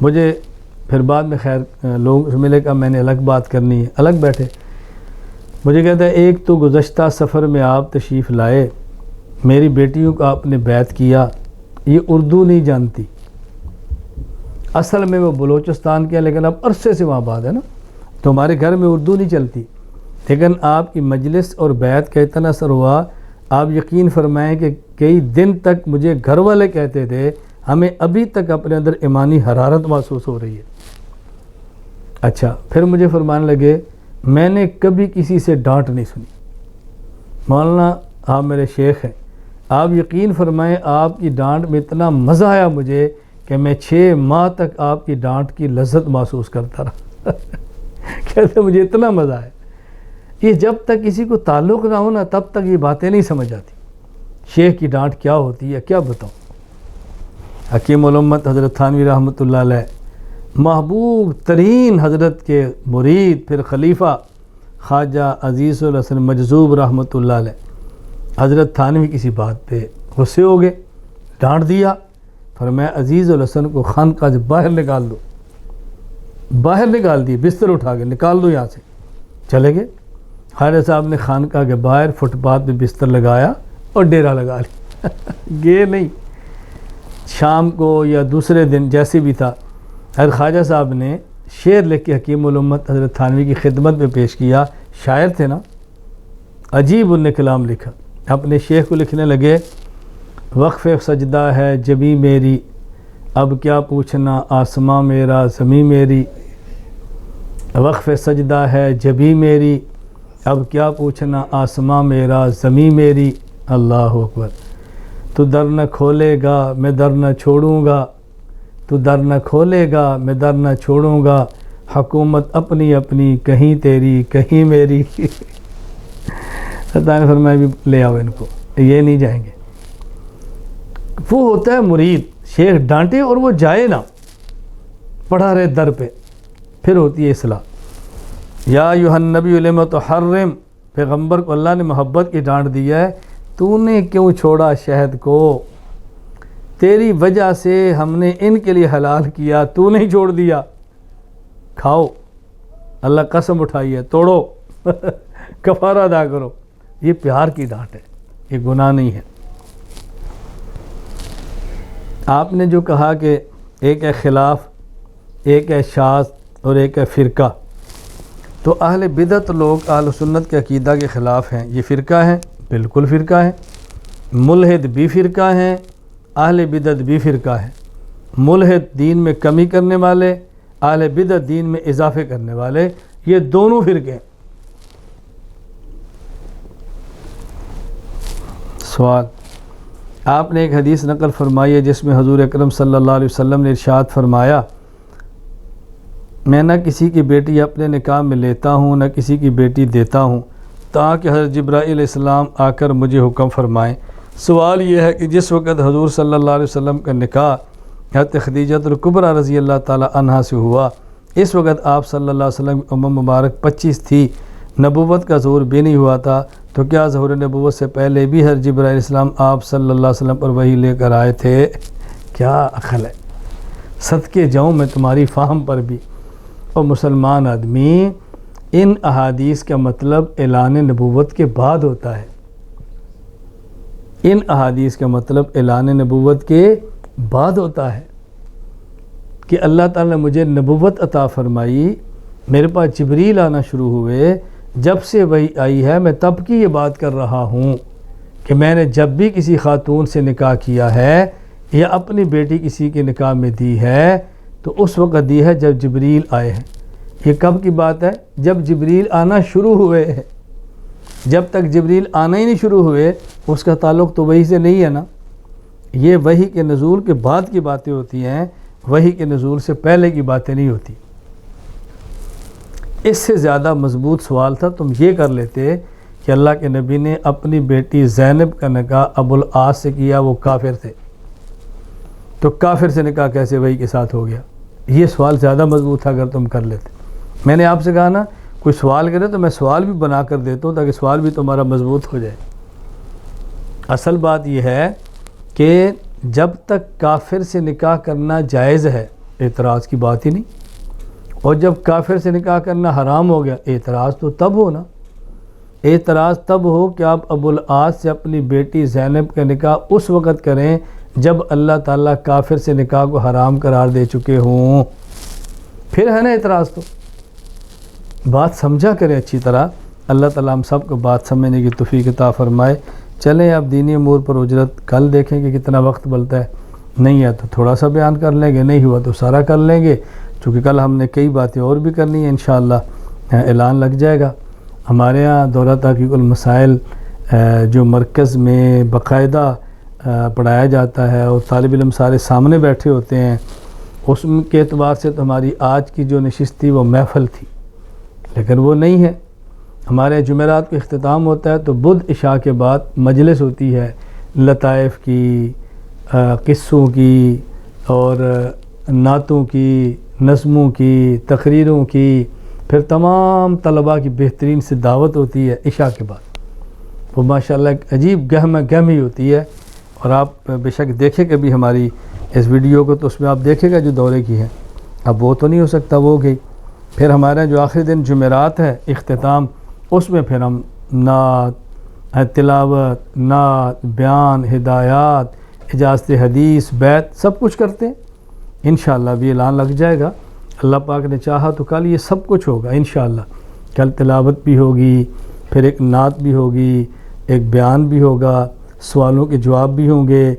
[SPEAKER 1] مجھے پھر بعد میں خیر لوگ ملے کہ میں نے الگ بات کرنی ہے، الگ بیٹھے۔ مجھے کہتا ہے ایک تو گزشتہ سفر میں آپ تشریف لائے، میری بیٹیوں کو آپ نے بیعت کیا، یہ اردو نہیں جانتی، اصل میں وہ بلوچستان کے، لیکن اب عرصے سے وہاں بات ہے نا، تو ہمارے گھر میں اردو نہیں چلتی، لیکن آپ کی مجلس اور بیعت کا اتنا اثر ہوا، آپ یقین فرمائیں کہ کئی دن تک مجھے گھر والے کہتے تھے ہمیں ابھی تک اپنے اندر ایمانی حرارت محسوس ہو رہی ہے۔ اچھا پھر مجھے فرمانے لگے میں نے کبھی کسی سے ڈانٹ نہیں سنی، مولانا آپ میرے شیخ ہیں، آپ یقین فرمائیں آپ کی ڈانٹ میں اتنا مزہ آیا مجھے کہ میں 6 ماہ تک آپ کی ڈانٹ کی لذت محسوس کرتا رہا۔ کہتے مجھے اتنا مزہ آیا۔ یہ جب تک کسی کو تعلق نہ ہو نا تب تک یہ باتیں نہیں سمجھ آتی، شیخ کی ڈانٹ کیا ہوتی ہے کیا بتاؤں۔ حکیم الامت حضرت تھانوی رحمۃ اللہ علیہ، محبوب ترین حضرت کے مرید، پھر خلیفہ خواجہ عزیز الحسن مجذوب رحمۃ اللہ علیہ، حضرت تھانوی کسی بات پہ غصے ہو گئے، ڈانٹ دیا، فرمایا عزیز الحسن کو خانقاہ سے باہر نکال دو، باہر نکال دی، بستر اٹھا کے نکال دو یہاں سے، چلے گئے۔ خواجہ صاحب نے خانقاہ کے باہر فٹ پاتھ پہ بستر لگایا اور ڈیرا لگا لیا، گئے نہیں۔ شام کو یا دوسرے دن جیسے بھی تھا، حضرت خواجہ صاحب نے شعر لکھ کے حکیم الامت حضرت تھانوی کی خدمت میں پیش کیا، شاعر تھے نا، عجیب انہیں کلام لکھا، اپنے شیخ کو لکھنے لگے وقف سجدہ ہے جبیں میری، اب کیا پوچھنا آسماں میرا زمیں میری، وقف سجدہ ہے جبیں میری، اب کیا پوچھنا آسماں میرا زمیں میری، اللہ اکبر۔ تو در نہ کھولے گا میں در نہ چھوڑوں گا، تو در نہ کھولے گا میں در نہ چھوڑوں گا، حکومت اپنی اپنی، کہیں تیری کہیں میری۔ اللہ نے فرمایا بھی لے آؤ ان کو، یہ نہیں جائیں گے۔ وہ ہوتا ہے مرید، شیخ ڈانٹے اور وہ جائے نہ، پڑھا رہے در پہ، پھر ہوتی ہے اصلاح۔ یا ایھا النبی لم تحرم، پیغمبر کو اللہ نے محبت کی ڈانٹ دیا ہے، تو نے کیوں چھوڑا شہد کو؟ تیری وجہ سے ہم نے ان کے لیے حلال کیا، تو نہیں چھوڑ دیا، کھاؤ۔ اللہ قسم اٹھائی ہے، توڑو، کفارہ ادا کرو۔ یہ پیار کی ڈانٹ ہے، یہ گناہ نہیں ہے۔ آپ نے جو کہا کہ ایک ہے خلاف، ایک ہے شاذ اور ایک ہے فرقہ، تو اہل بدعت لوگ اہل سنت کے عقیدہ کے خلاف ہیں۔ یہ فرقہ ہیں، بالکل فرقہ ہیں۔ ملحد بھی فرقہ ہیں، اہل بدعت بھی فرقہ ہیں۔ ملحد دین میں کمی کرنے والے، اہل بدعت دین میں اضافے کرنے والے، یہ دونوں فرقے ہیں۔ سوال، آپ نے ایک حدیث نقل فرمائی ہے جس میں حضور اکرم صلی اللہ علیہ وسلم نے ارشاد فرمایا، میں نہ کسی کی بیٹی اپنے نکاح میں لیتا ہوں نہ کسی کی بیٹی دیتا ہوں تاکہ حضرت جبرائیل علیہ السلام آ کر مجھے حکم فرمائیں۔ سوال یہ ہے کہ جس وقت حضور صلی اللہ علیہ وسلم کا نکاح حضرت خدیجہ الکبریٰ رضی اللہ تعالی عنہا سے ہوا، اس وقت آپ صلی اللہ علیہ وسلم کی عمر مبارک 25 تھی، نبوت کا ظہور بھی نہیں ہوا تھا، تو کیا ظہور نبوت سے پہلے بھی حضرت جبرائیل علیہ السلام آپ صلی اللہ علیہ وسلم پر وحی لے کر آئے تھے؟ کیا عقل ہے، صدقے جاؤں میں تمہاری فہم پر بھی۔ اور مسلمان آدمی، ان احادیث کا مطلب اعلان نبوت کے بعد ہوتا ہے، ان احادیث کا مطلب اعلان نبوت کے بعد ہوتا ہے کہ اللہ تعالیٰ نے مجھے نبوت عطا فرمائی، میرے پاس جبریل آنا شروع ہوئے، جب سے وہی آئی ہے میں تب کی یہ بات کر رہا ہوں کہ میں نے جب بھی کسی خاتون سے نکاح کیا ہے یا اپنی بیٹی کسی کے نکاح میں دی ہے تو اس وقت دی ہے جب جبریل آئے ہیں۔ یہ کب کی بات ہے؟ جب جبریل آنا شروع ہوئے ہیں۔ جب تک جبریل آنا ہی نہیں شروع ہوئے اس کا تعلق تو وحی سے نہیں ہے نا، یہ وحی کے نزول کے بعد کی باتیں ہوتی ہیں، وحی کے نزول سے پہلے کی باتیں نہیں ہوتی۔ اس سے زیادہ مضبوط سوال تھا تم یہ کر لیتے کہ اللہ کے نبی نے اپنی بیٹی زینب کا نکاح ابو العاص سے کیا، وہ کافر تھے، تو کافر سے نکاح کیسے وحی کے ساتھ ہو گیا؟ یہ سوال زیادہ مضبوط تھا اگر تم کر لیتے۔ میں نے آپ سے کہا نا کوئی سوال کرے تو میں سوال بھی بنا کر دیتا ہوں تاکہ سوال بھی تمہارا مضبوط ہو جائے۔ اصل بات یہ ہے کہ جب تک کافر سے نکاح کرنا جائز ہے اعتراض کی بات ہی نہیں، اور جب کافر سے نکاح کرنا حرام ہو گیا اعتراض تو تب ہو نا، اعتراض تب ہو کہ آپ ابو العاص سے اپنی بیٹی زینب کا نکاح اس وقت کریں جب اللہ تعالیٰ کافر سے نکاح کو حرام قرار دے چکے ہوں، پھر ہے نا اعتراض۔ تو بات سمجھا کریں اچھی طرح، اللہ تعالیٰ ہم سب کو بات سمجھنے کی توفیق عطا فرمائے۔ چلیں اب دینی امور پر اجرت کل دیکھیں کہ کتنا وقت بلتا ہے، نہیں ہے تو تھوڑا سا بیان کر لیں گے، نہیں ہوا تو سارا کر لیں گے، چونکہ کل ہم نے کئی باتیں اور بھی کرنی ہیں، انشاءاللہ اعلان لگ جائے گا۔ ہمارے ہاں دورہ تحقیق المسائل جو مرکز میں باقاعدہ پڑھایا جاتا ہے اور طالب علم سارے سامنے بیٹھے ہوتے ہیں، اس کے اعتبار سے تو ہماری آج کی جو نشست تھی وہ محفل تھی، لیکن وہ نہیں ہے۔ ہمارے جمعرات کو اختتام ہوتا ہے تو بدھ عشاء کے بعد مجلس ہوتی ہے لطائف کی، قصوں کی اور نعتوں کی، نظموں کی، تقریروں کی، پھر تمام طلباء کی بہترین سے دعوت ہوتی ہے عشاء کے بعد۔ وہ ماشاءاللہ ایک عجیب گہمی ہوتی ہے، اور آپ بے شک دیکھیں کبھی ہماری اس ویڈیو کو تو اس میں آپ دیکھیں گا جو دورے کی ہے، اب وہ تو نہیں ہو سکتا، وہ ہو گئی۔ پھر ہمارا جو آخری دن جمعرات ہے اختتام، اس میں پھر ہم نعت، تلاوت، نعت، بیان، ہدایات، اجازت حدیث، بیت سب کچھ کرتے ہیں۔ انشاءاللہ بھی اعلان لگ جائے گا، اللہ پاک نے چاہا تو کل یہ سب کچھ ہوگا انشاءاللہ۔ کل تلاوت بھی ہوگی، پھر ایک نعت بھی ہوگی، ایک بیان بھی ہوگا، سوالوں کے جواب بھی ہوں گے،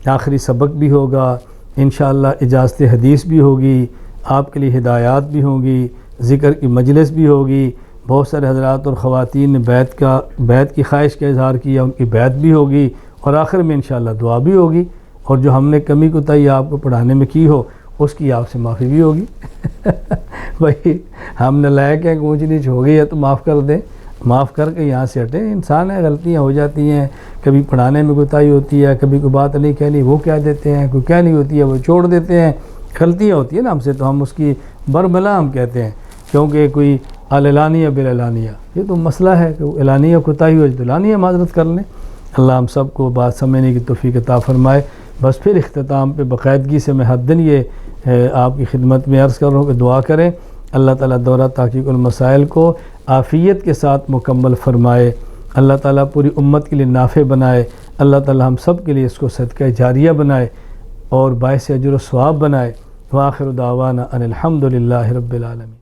[SPEAKER 1] آخری سبق بھی ہوگا، انشاءاللہ اجازت حدیث بھی ہوگی، آپ کے لیے ہدایات بھی ہوں گی، ذکر کی مجلس بھی ہوگی۔ بہت سارے حضرات اور خواتین نے بیت کی خواہش کا اظہار کیا، ان کی بیت بھی ہوگی، اور آخر میں انشاءاللہ دعا بھی ہوگی، اور جو ہم نے کمی کوتاہی آپ کو پڑھانے میں کی ہو اس کی آپ سے معافی بھی ہوگی بھائی ہم نالائق ہیں کہ اونچ نیچ ہو گئی ہے تو معاف کر دیں، معاف کر کے یہاں سے ہٹیں. انسان ہے، غلطیاں ہو جاتی ہیں، کبھی پڑھانے میں کوتاہی ہوتی ہے، کبھی کوئی بات نہیں کہنی وہ کہہ دیتے ہیں، کوئی کہنی ہوتی ہے وہ چھوڑ دیتے ہیں. غلطیاں ہوتی ہیں نا ہم سے تو ہم اس کی برملا ہم کہتے ہیں، کیونکہ کوئی الاعلانیہ بالاعلانیہ، یہ تو مسئلہ ہے کہ اعلانیہ کوتاہی ہو تو اعلانیہ معذرت کر لیں. اللہ ہم سب کو بات سمجھنے کی توفیق عطا فرمائے. بس پھر اختتام پہ باقاعدگی سے میں ہر دن یہ آپ کی خدمت میں عرض کر رہا ہوں کہ دعا کریں اللہ تعالیٰ دورہ تحقیق المسائل کو عافیت کے ساتھ مکمل فرمائے، اللہ تعالیٰ پوری امت کے لیے نافع بنائے، اللہ تعالیٰ ہم سب کے لیے اس کو صدقہ جاریہ بنائے اور باعث اجر و ثواب بنائے. وآخر دعوانا ان الحمد للہ رب العالمین.